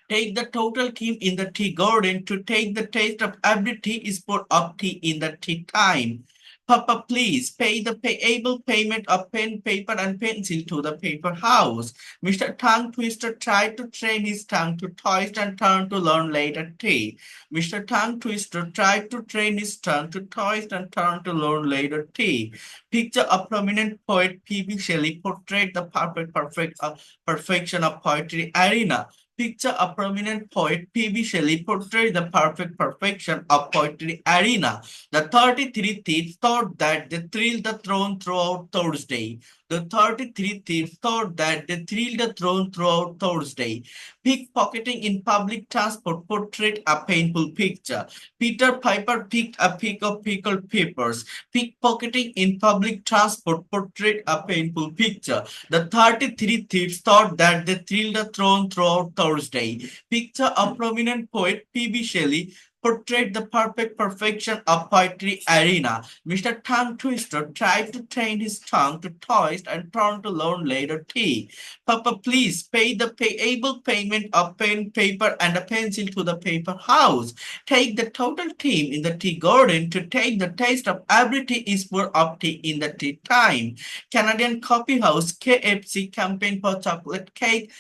Take the total team in the tea garden to take the taste of every teaspoon of tea in the tea time. Papa, please pay the payable payment of pen, paper, and pencil to the paper house. Mr. Tongue Twister tried to train his tongue to twist and turn to learn later tea. Mr. Tongue Twister tried to train his tongue to twist and turn to learn later tea. Picture of prominent poet P.B. Shelley portrayed the perfection of poetry arena. Picture a prominent poet P.B. Shelley portrayed the perfect perfection of poetry arena. The 33 thieves thought that they thrilled the throne throughout Thursday. The 33 thieves thought that they thrilled the throne throughout Thursday. Pickpocketing in public transport portrayed a painful picture. Peter Piper picked a peck of pickled peppers. Pickpocketing in public transport portrayed a painful picture. The 33 thieves thought that they thrilled the throne throughout Thursday. Picture a prominent poet P.B. Shelley portrayed the perfect perfection of poetry arena. Mr. Tongue Twister tried to train his tongue to twist and turn to learn later tea. Papa, please pay the payable payment of pen, paper, and a pencil to the paper house. Take the total team in the tea garden to take the taste of every teaspoon of tea in the tea time. Canadian Coffee House KFC campaign for chocolate cake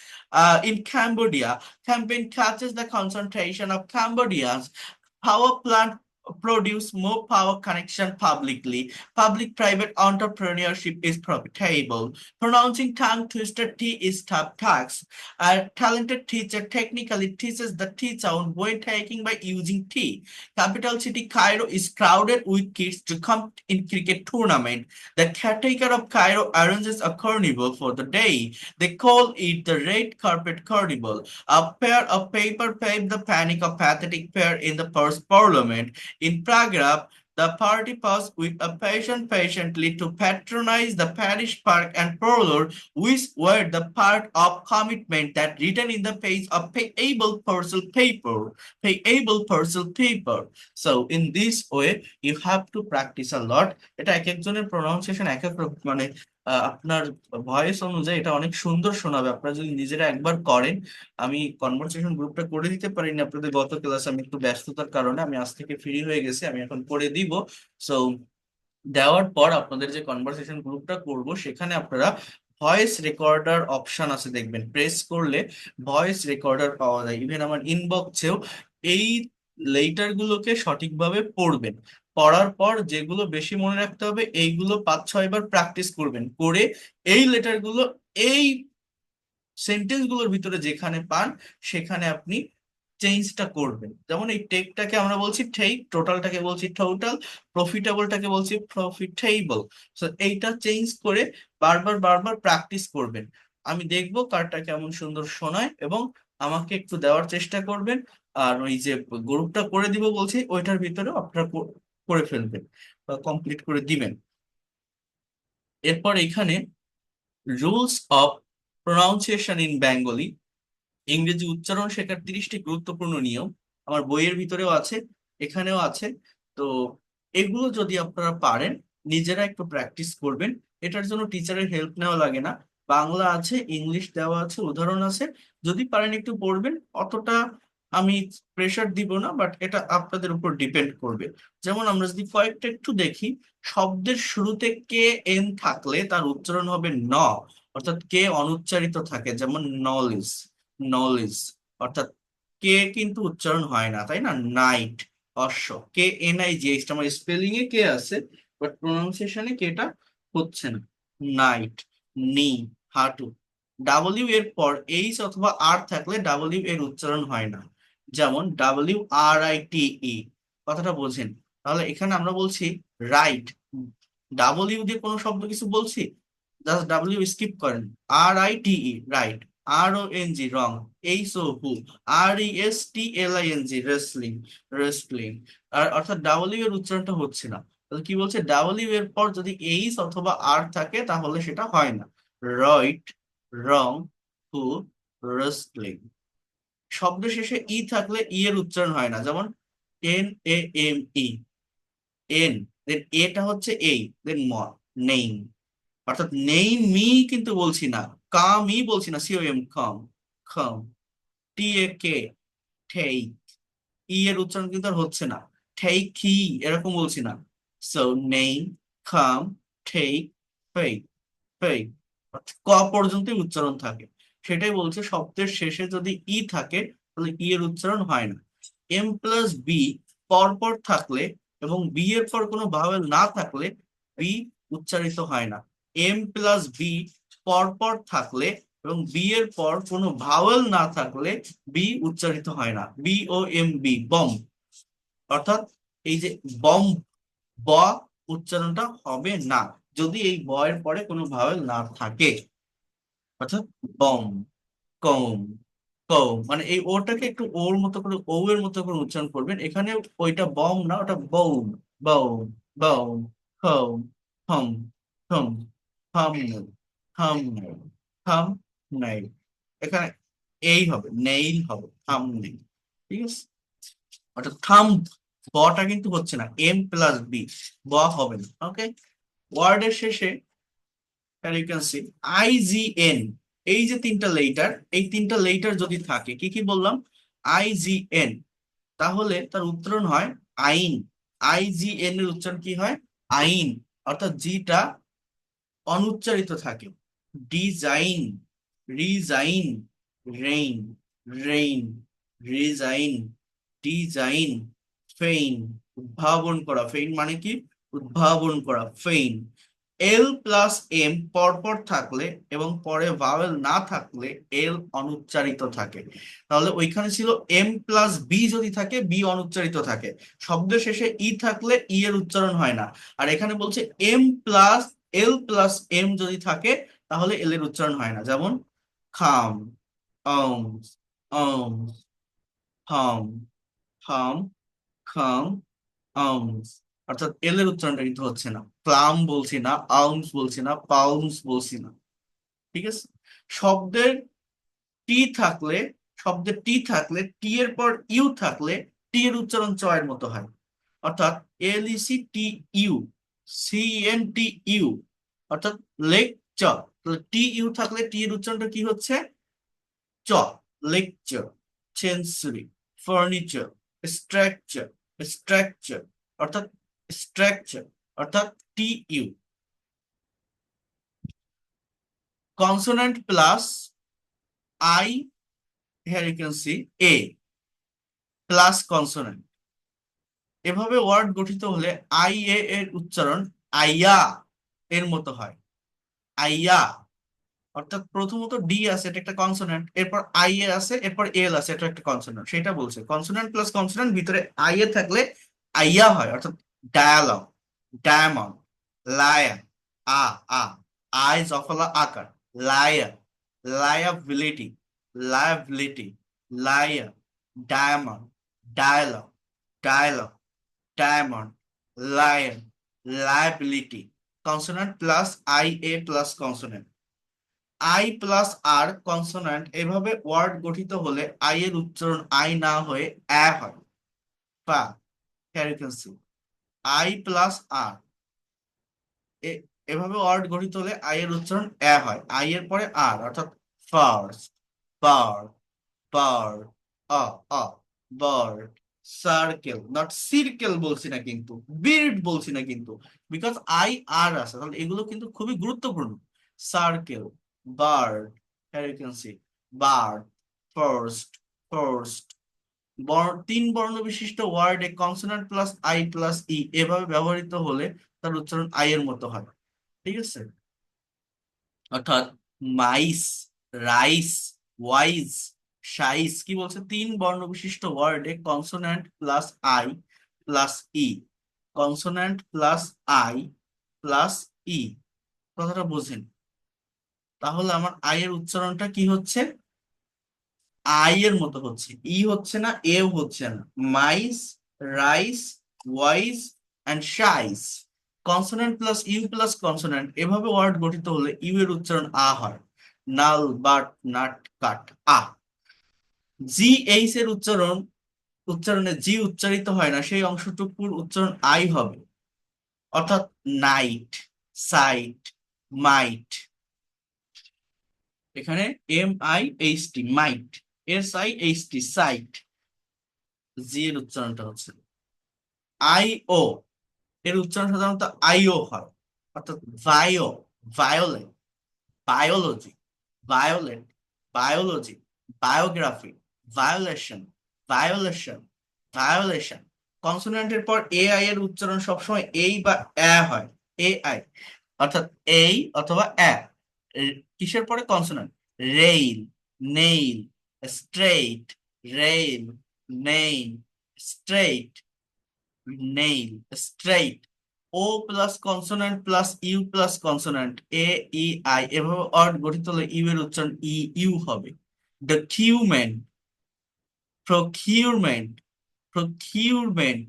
in Cambodia. Campaign catches the concentration of Cambodians. Power plant produce more power connection publicly. Public-private entrepreneurship is profitable. Pronouncing tongue twister T is tough task. A talented teacher technically teaches the T sound when taking by using T. Capital city Cairo is crowded with kids to compete in cricket tournament. The caretaker of Cairo arranges a carnival for the day. They call it the Red Carpet Carnival. A pair of paper paved the panic of pathetic pair in the first parliament. In Prague, the party paused with a patient patiently to patronize the parish park and parlor, which were the part of commitment that written in the page of payable parcel paper. Payable parcel paper. So in this way, you have to practice a lot. এটা এক একজনের pronunciation এক এক মানে আপনার voice অনুযায়ী এটা অনেক সুন্দর শোনাবে আপনারা যদি নিজেরা একবার করেন। আমি কনভারসেশন গ্রুপটা করে দিতে পারিনি আপনাদের গত ক্লাসে, আমি একটু ব্যস্ততার কারণে আমি আজ থেকে ফ্রি হয়ে গেছি, আমি এখন করে দিব। সো দেওয়ার পর আপনাদের যে কনভারসেশন গ্রুপটা করব সেখানে আপনারা ভয়েস রেকর্ডার অপশন আছে দেখবেন, প্রেস করলে ভয়েস রেকর্ডার পাওয়া যায়। ইভেন আমার ইনবক্সেও এই লেটার গুলোকে সঠিকভাবে পড়বেন। পড়ার পর যেগুলো বেশি মনে রাখতে হবে এইগুলো 5-6 বার প্র্যাকটিস করবেন, করে এই লেটার গুলো এই সেন্টেন্স গুলোর ভিতরে যেখানে পান সেখানে আপনি চেঞ্জটা করবেন। যেমন এই টেকটাকে আমরা বলছি টেক, টোটালটাকে বলছি টোটাল, প্রফিটেবলটাকে বলছি প্রফিটেবল। সো এইটা চেঞ্জ করে বারবার বারবার প্র্যাকটিস করবেন। আমি দেখবো কারটা কেমন সুন্দর শোনায় এবং আমাকে একটু দেওয়ার চেষ্টা করবেন। আর ওই যে গ্রুপটা করে দিব বলছি ওইটার ভিতরেও আপনারা করে ফেলবেন বা কমপ্লিট করে দিবেন। এরপর এখানে rules of pronunciation in Bengali, ইংরেজি উচ্চারণ শেখার 30টি গুরুত্বপূর্ণ নিয়ম আমার বইয়ের ভিতরেও আছে, এখানেও আছে। তো এগুলো যদি আপনারা পারেন নিজেরা একটু প্র্যাকটিস করবেন। এটার জন্য টিচারের হেল্প নেওয়া লাগে না, বাংলা আছে, ইংলিশ দেওয়া আছে, উদাহরণ আছে, যদি পারেন একটু পড়বেন। অতটা আমি প্রেশার দিব না, বাট এটা আপনাদের উপর ডিপেন্ড করবে। যেমন আমরা যদি কয়েকটা একটু দেখি, শব্দের শুরুতে কে এন থাকলে তার উচ্চারণ হবে ন, অর্থাৎ কে অনুচ্চারিত থাকে, যেমন নলেজ, নলেজ, অর্থাৎ কে কিন্তু উচ্চারণ হয় না, তাই না? নাইট, অশ্ব, কে এন আই জি, আমার স্পেলিং এ কে আছে বাট প্রোনাউন্সিয়েশনে কেটা হচ্ছে না। নাইট, নি, হাঁটু। ডাব্লিউ এর পর এইচ অথবা আর থাকলে ডাব্লিউ এর উচ্চারণ হয় না, যেমন WRITE, কথাটা বোঝেন। তাহলে এখানে আমরা বলছি রাইট, ডাব্লিউ দিয়ে কোনো শব্দ কিছু বলছি, জাস্ট ডাব্লিউ স্কিপ করেন। RITE রাইট, RONG রং, এইচ ও হু, RESTLING রেসলিং, রেসলিং। আর অর্থাৎ ডাব্লিউ এর উচ্চারণটা হচ্ছে না। তাহলে কি বলছে, ডাব্লিউ এর পর যদি এইচ অথবা আর থাকে তাহলে সেটা হয় না। রাইট, রং, হু, রেসলিং। শব্দ শেষে ই থাকলে ই এর উচ্চারণ হয় না, যেমন NAME, এন, দেন এটা হচ্ছে এই, দেন ম, নেই। অর্থাৎ নেই মি কিন্তু বলছি না, কামই বলছি না, COM, কম, কম। TAK, ঠেই, ই এর উচ্চারণ কিন্তু আর হচ্ছে না, ঠেই কি এরকম বলছি না। সো নেই, খাম, ঠেই, ফেই, ফেই, ক পর্যন্তই উচ্চারণ থাকে। সেটাই বলছে শব্দের শেষে যদি ই থাকে তাহলে ই এর উচ্চারণ হয় না। M+B পরপর থাকলে এবং বি এর পর কোনো ভাওয়েল না থাকলে বি উচ্চারিত হয় না। M+B পরপর থাকলে এবং বি এর পর কোনো ভাওয়েল না থাকলে বি উচ্চারিত হয় না। BOMB, bomb. অর্থাৎ এই যে বম, ব উচ্চারণটা হবে না যদি এই ব এর পরে কোনো ভাওয়েল না থাকে। অর্থাৎ বম, কম, কম, মানে এই ওটাকে একটু ওর মতো করে, ও এর মতো করে উচ্চারণ করবেন। এখানে ওইটা বম না, ওটা বউম, বউম, বউম, হম, হম, হম, হাম, হাম, হাম নাই। এখানে এই হবে, নেইল হবে, থাম নেই। ঠিক আছে, অর্থাৎ থাম, বটা কিন্তু হচ্ছে না, M+B, ব হবে না। ওকে, ওয়ার্ডের শেষে ইউ ক্যান সি IGN, এই যে তিনটা লেটার, এই তিনটা লেটার যদি থাকে, কি কি বললাম, IGN, তাহলে তার উচ্চারণ হয় আইন। IGN এর উচ্চারণ কি হয়, আইন। অর্থাৎ জিটা অনুচ্চারিত থাকে। Design, resign, reign, reign, resign, design, feign, উদ্ভাবন করা। ফেইন মানে কি? উদ্ভাবন করা, ফেইন। এল প্লাস এম পরপর থাকলে এবং পরে ভাওয়েল না থাকলে এল অনুচ্চারিত থাকে। তাহলে ওইখানে ছিল এম প্লাস বি যদি থাকে বি অনুচ্চারিত থাকে, শব্দের শেষে ই থাকলে ই এর উচ্চারণ হয় না। আর এখানে বলছে M plus L plus M যদি থাকে তাহলে এল এর উচ্চারণ হয় না। যেমন খাম, আর্মস, আর্মস, হাম, হাম, খাম, আর্মস। অর্থাৎ এল এর উচ্চারণটা কিন্তু হচ্ছে না। ক্লাম বলছি না, আর্মস বলছি না, পাউন্স বলছি না। ঠিক আছে। শব্দের টি থাকলে শব্দের টি থাকলে টি এর পর ইউ থাকলে টি এর উচ্চারণ চ এর মতো হয়। অর্থাৎ L E C T U, C N T U, অর্থাৎ লেক চ। তাহলে টি ইউ থাকলে টি এর উচ্চারণটা কি হচ্ছে? চ। Lecture, sensory, furniture, structure, structure, অর্থাৎ স্ট্রাকচার, অর্থাৎ T U. Consonant plus I, here you can see a plus consonant, এভাবে ওয়ার্ড গঠিত হলে আই এ এর উচ্চারণ আইয়া এর মতো হয়। আইয়া, অর্থাৎ প্রথমত ডি আছে, এটা একটা কনসোনেন্ট, এরপর আই এ আছে, এরপর এল আছে, এটা একটা কনসোনেন্ট। সেটা বলছে কনসোনেন্ট প্লাস কনসোনেন্ট ভিতরে আই এ থাকলে আইয়া হয়। অর্থাৎ ডায়ালগ, ডায়মন্ড, লায়া, আ, আ, আই জফলা আকার, লায়া, লায়াবিলিটি, লায়াবিলিটি, লায়া, diamond, dialogue, dialogue, diamond, lion, liability. Consonant plus I A plus consonant. I plus R consonant, এভাবে ওয়ার্ড গঠিত হলে আই এর উচ্চারণ আই না হয়ে অ্যা হয়। পা, ক্যারিকেন্সি, আই প্লাস আর, এভাবে ওয়ার্ড গঠিত হলে আই এর উচ্চারণ অ্যা হয়, আই এর পরে আর, অর্থাৎ ফার্স্ট, বার্ড, বার্ড, আ, আ, বার্ড। সার্কেল, নট সিরকেল বলছি না কিন্তু, বির্ড বলছি না কিন্তু, বিকজ আই আর আছে, তাহলে এগুলো কিন্তু খুবই গুরুত্বপূর্ণ। সার্কেল, বার্ড, হ্যারিকেন্সি, বার্ড, ফার্স্ট, ফার্স্ট। তিন বর্ণ বিশিষ্ট ওয়ার্ডে consonant plus I plus E এভাবে ব্যবহৃত হলে তার উচ্চারণ আই এর মতো হয়। ঠিক আছে। অর্থাৎ মাইস, রাইস, ওয়াইজ, সাইজ, কি বলছে? তিন বর্ণ বিশিষ্ট ওয়ার্ডে consonant plus I plus E, consonant plus I plus E, কথাটা বোঝেন। তাহলে আমার আই এর উচ্চারণটা কি হচ্ছে? আই এর মতো হচ্ছে, ই হচ্ছে না, এও হচ্ছে না। Mice, rice, wise and size. Consonant plus U plus consonant, এভাবে ওয়ার্ড গঠিত হলে ইউ এর উচ্চারণ আ হয়। নাল, বাট, নাট, কাট, আ। জি এইচ এর উচ্চারণে জি উচ্চারিত হয় না, সেই অংশটুকুর উচ্চারণ আই হবে। অর্থাৎ নাইট, সাইট, মাইট। এখানে M I H T, might, S I H T, sight. G এর উচ্চারণটা হচ্ছে আই ও, এর উচ্চারণ সাধারণত আইও হয়। অর্থাৎ ভাইও, violet, biology, violet, biology, biography, violation, violation, violation. কনসোনেন্টের পর এ আই এর উচ্চারণ সবসময় এই বা এ হয়, এ আই, অর্থাৎ এই অথবা এ। কিসের পরে? Consonant. Rail, nail, straight, rail, nail, straight, nail, straight. O plus consonant plus U plus consonant, A E I, এভাবে অর্ড গঠিত হলে ইউ এর উচ্চারণ ই ইউ হবে। ডকুমেন্ট, প্রকিউরমেন্ট, প্রকিউরমেন্ট,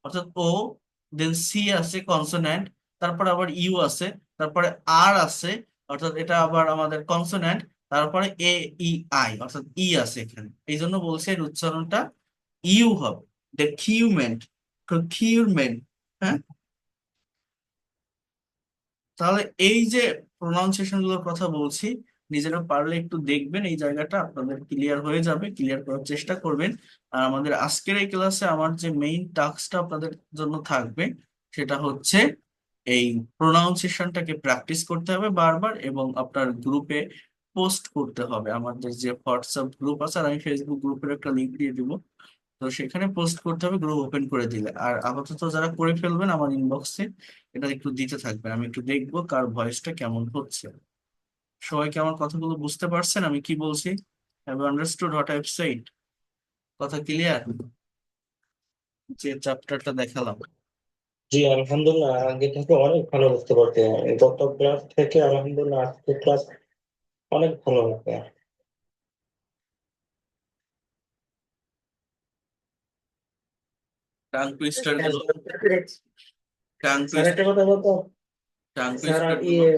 অর্থাৎ ও, দেন সি আছে কনসোনেন্ট, তারপরে আবার ইউ আছে, তারপরে আর আছে, অর্থাৎ এটা আবার আমাদের কনসোনেন্ট, তারপরে এ ই আই, অর্থাৎ ই আছে এখানে, এই জন্য বলছে এর উচ্চারণটা ইউ হবে। Document, procurement. হ্যাঁ। তাহলে এই যে প্রোনাউন্সিয়েশন গুলোর কথা বলছি, নিজেরা পারলে একটু দেখবেন, এই জায়গাটা আপনাদের ক্লিয়ার হয়ে যাবে, ক্লিয়ার করার চেষ্টা করবেন। আর আমাদের আজকের এই ক্লাসে আমার যে মেইন টাস্কটা আপনাদের জন্য থাকবে সেটা হচ্ছে এই প্রোনাউন্সিয়েশনটাকে প্র্যাকটিস করতে হবে বারবার, এবং আপনার গ্রুপে পোস্ট করতে হবে। আমাদের যে হোয়াটসঅ্যাপ গ্রুপ আছে, আর আমি ফেসবুক গ্রুপের একটা লিংক দিয়ে দিব, তো সেখানে পোস্ট করতে হবে গ্রুপ ওপেন করে দিলে। আর আপাতত যারা করে ফেলবেন আমার ইনবক্সে এটা একটু দিতে থাকবেন, আমি একটু দেখবো কার ভয়েসটা কেমন হচ্ছে। সবাই কি আমার কথাগুলো বুঝতে পারছেন আমি কি বলছি? Have understood what I said? কথা ক্লিয়ার? যে চ্যাপ্টারটা দেখালাম। জি আলহামদুলিল্লাহ, আগে থেকে অনেক ভালো বুঝতে পারছি। গত ক্লাস থেকে আলহামদুলিল্লাহ আজকের ক্লাস অনেক ভালো হচ্ছে। টাং টুইস্টার গুলো, টাং স্যার টুইস্ট একটা কথা বলতো। টাং স্যার টুইস্টার গুলো। ইয়ে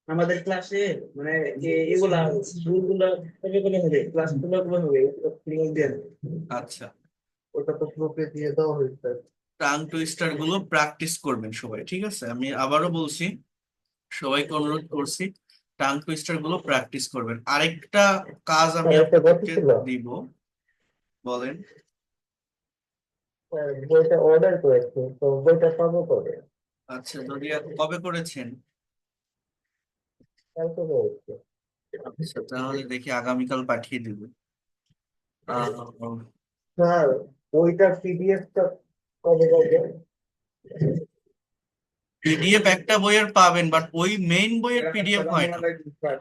আমাদের ক্লাসে মানে যে এগুলা রুলগুলো কবে কবে হবে, ক্লাস গুলো কবে হবে, ক্লিয়ার দেন। আচ্ছা, ওটা তো গ্রুপে দিয়ে দেওয়া হয়েছে। টাং টুইস্টার গুলো প্র্যাকটিস করবেন সবাই, ঠিক আছে? আমি আবারও বলছি, সবাইকে অনুরোধ করছি টাং টুইস্টার গুলো প্র্যাকটিস করবেন। আরেকটা কাজ আমি স্যার একটা কথা আপনাদেরকে ছিল, দিব, বলেন। স্যার বইটা অর্ডার করেছি, তো বইটা পাবো কবে? আচ্ছা, যদি কবে করেছেন? কালকে করেছি। আচ্ছা, তাহলে দেখি আগামীকাল পাঠিয়ে দিব। স্যার ওইটা পিডিএফটা কবে পাবো? পিডিএফ একটা বইয়ের পাবেন, বাট ওই মেইন বইয়ের পিডিএফ হয় আসসালামু না। আলাইকুম স্যার।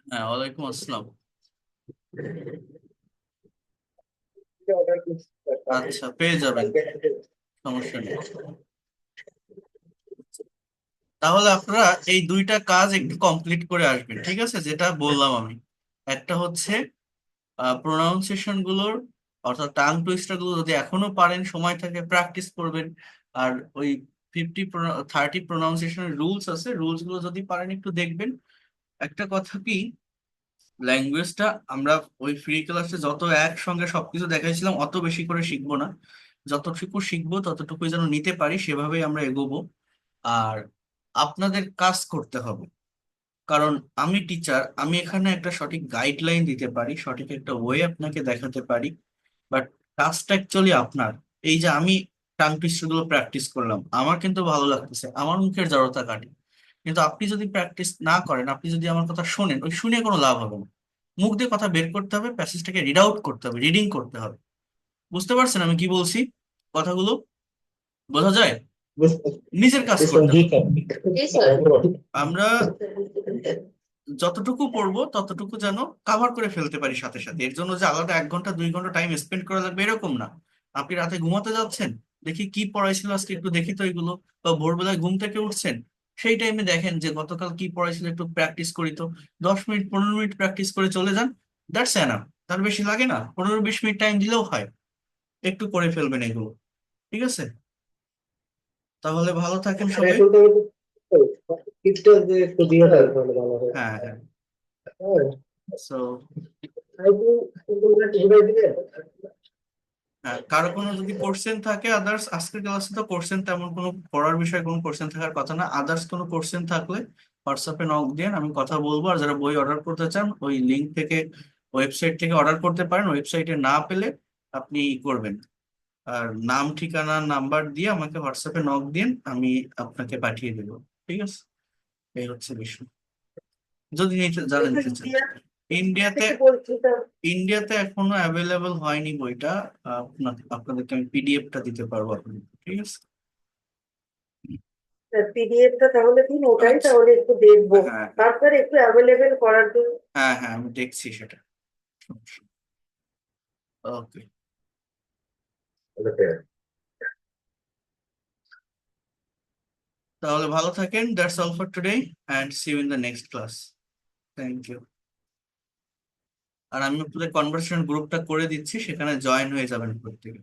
হ্যাঁ, ওয়ালাইকুম আসসালাম। অর্ডার করছি স্যার, আচ্ছা, পেয়ে যাবেন, কালকে। সমস্যা নেই। তাহলে আপনারা এই দুইটা কাজ একটু কমপ্লিট করে আসবেন, ঠিক আছে? যেটা বললাম আমি, একটা হচ্ছে প্রোনাউন্সিয়েশন গুলোর, অর্থাৎ টাং টুইস্টার গুলো যদি এখনো পারেন, সময় থাকে প্র্যাকটিস করবেন। আর ওই 30 প্রোনাউন্সিয়েশনের রুলস আছে, রুলস গুলো যদি পারেন একটু দেখবেন। একটা কথা কি, ল্যাঙ্গুয়েজটা আমরা ওই ফ্রি ক্লাসে যত একসঙ্গে সবকিছু দেখাইছিলাম অত বেশি করে শিখবো না, যতটুকু শিখবো ততটুকুই যেন নিতে পারি, সেভাবেই আমরা এগোবো। আর আপনাদের কাজ করতে হবে, কারণ আমি টিচার, আমি এখানে একটা সঠিক গাইডলাইন দিতে পারি, সঠিক একটা ওয়ে আপনাকে দেখাতে পারি, বাট কাজটা অ্যাকচুয়ালি আপনার। এই যে আমি টাং টুইস্টার গুলো প্র্যাকটিস করলাম, আমার কিন্তু ভালো লাগতেছে, আমার মুখের জড়তা কাটে, কিন্তু আপনি যদি প্র্যাকটিস না করেন, আপনি যদি আমার কথা শোনেন, ওই শুনে কোনো লাভ হবে না। মুখ দিয়ে কথা বের করতে হবে, প্যাসেজটাকে রিড আউট করতে হবে, রিডিং করতে হবে। বুঝতে পারছেন আমি কি বলছি? কথাগুলো বোঝা যায়? নিজের কাজ করতে জি হবে। স্যার। আমরা যতটুকু পড়বো ততটুকু যেন কাভার করে ফেলতে পারি সাথে সাথে, এর জন্য যে আলাদা 1 ঘন্টা 2 ঘন্টা টাইম স্পেন্ড করা লাগবে এরকম না। আপনি রাতে ঘুমাতে যাচ্ছেন, দেখি কি পড়াইছিল আজকে, একটু দেখি তো এগুলো। বা ভোরবেলায় ঘুম থেকে উঠছেন, সেই টাইমে দেখেন যে গতকাল কি পড়াইছিল, একটু প্র্যাকটিস করি তো। 10 মিনিট 15 মিনিট প্র্যাকটিস করে চলে যান, দ্যাটস এনাফ। তার বেশি লাগে না, 15-20 মিনিট টাইম দিলেও হয়। একটু করে ফেলবেন এগুলো, ঠিক আছে? তাহলে ভালো থাকেন স্যার সবাই। এখন তো টিপটা যে একটু দিয়ে দেয় তাহলে ভালো হয়। হ্যাঁ, হ্যাঁ। হ্যাঁ, সো আইপি কোনগুলো ঘুরাই দিলে। হ্যাঁ, কারো কোনো যদি কোশ্চেন থাকে আদার্স, আজকের ক্লাসে তো কোশ্চেন তেমন কোনো পড়ার বিষয়ে কোনো কোশ্চেন থাকার কথা না, আদার্স কোনো কোশ্চেন থাকলে হোয়াটসঅ্যাপে নক দিয়ে আমি কথা বলবো। আর যারা বই অর্ডার করতে চান, ওই লিঙ্ক থেকে, ওয়েবসাইট থেকে অর্ডার করতে পারেন। ওয়েবসাইটে না পেলে আপনি ই করবেন, আর নাম ঠিকানা নাম্বার দিয়ে আমাকে হোয়াটসঅ্যাপে নক দিন, আমি আপনাকে পাঠিয়ে দেবো, ঠিক আছে? এই হচ্ছে বিষয়, যদি নিতে জানেন নিতে চান। ইন্ডিয়াতে, থেকে পরীক্ষা ইন্ডিয়াতে এখনো অ্যাভেলেবল হয়নি বইটা। আপনাদেরকে আমি পিডিএফটা দিতে পারবো আপনাদের, ঠিক আছে? পিডিএফটা তাহলে দিন, ওটাই আচ্ছা, তাহলে একটু দেখবো। হ্যাঁ, তারপরে একটু অ্যাভেলেবেল করার জন্য। হ্যাঁ, হ্যাঁ, আমি দেখছি সেটা। ওকে, তাহলে ভালো থাকেন। That's all for today, and see you in the next class. Thank you. আর আমি আপনাদের কনভারসেশন গ্রুপটা করে দিচ্ছি, সেখানে জয়েন হয়ে যাবেন প্রত্যেকে।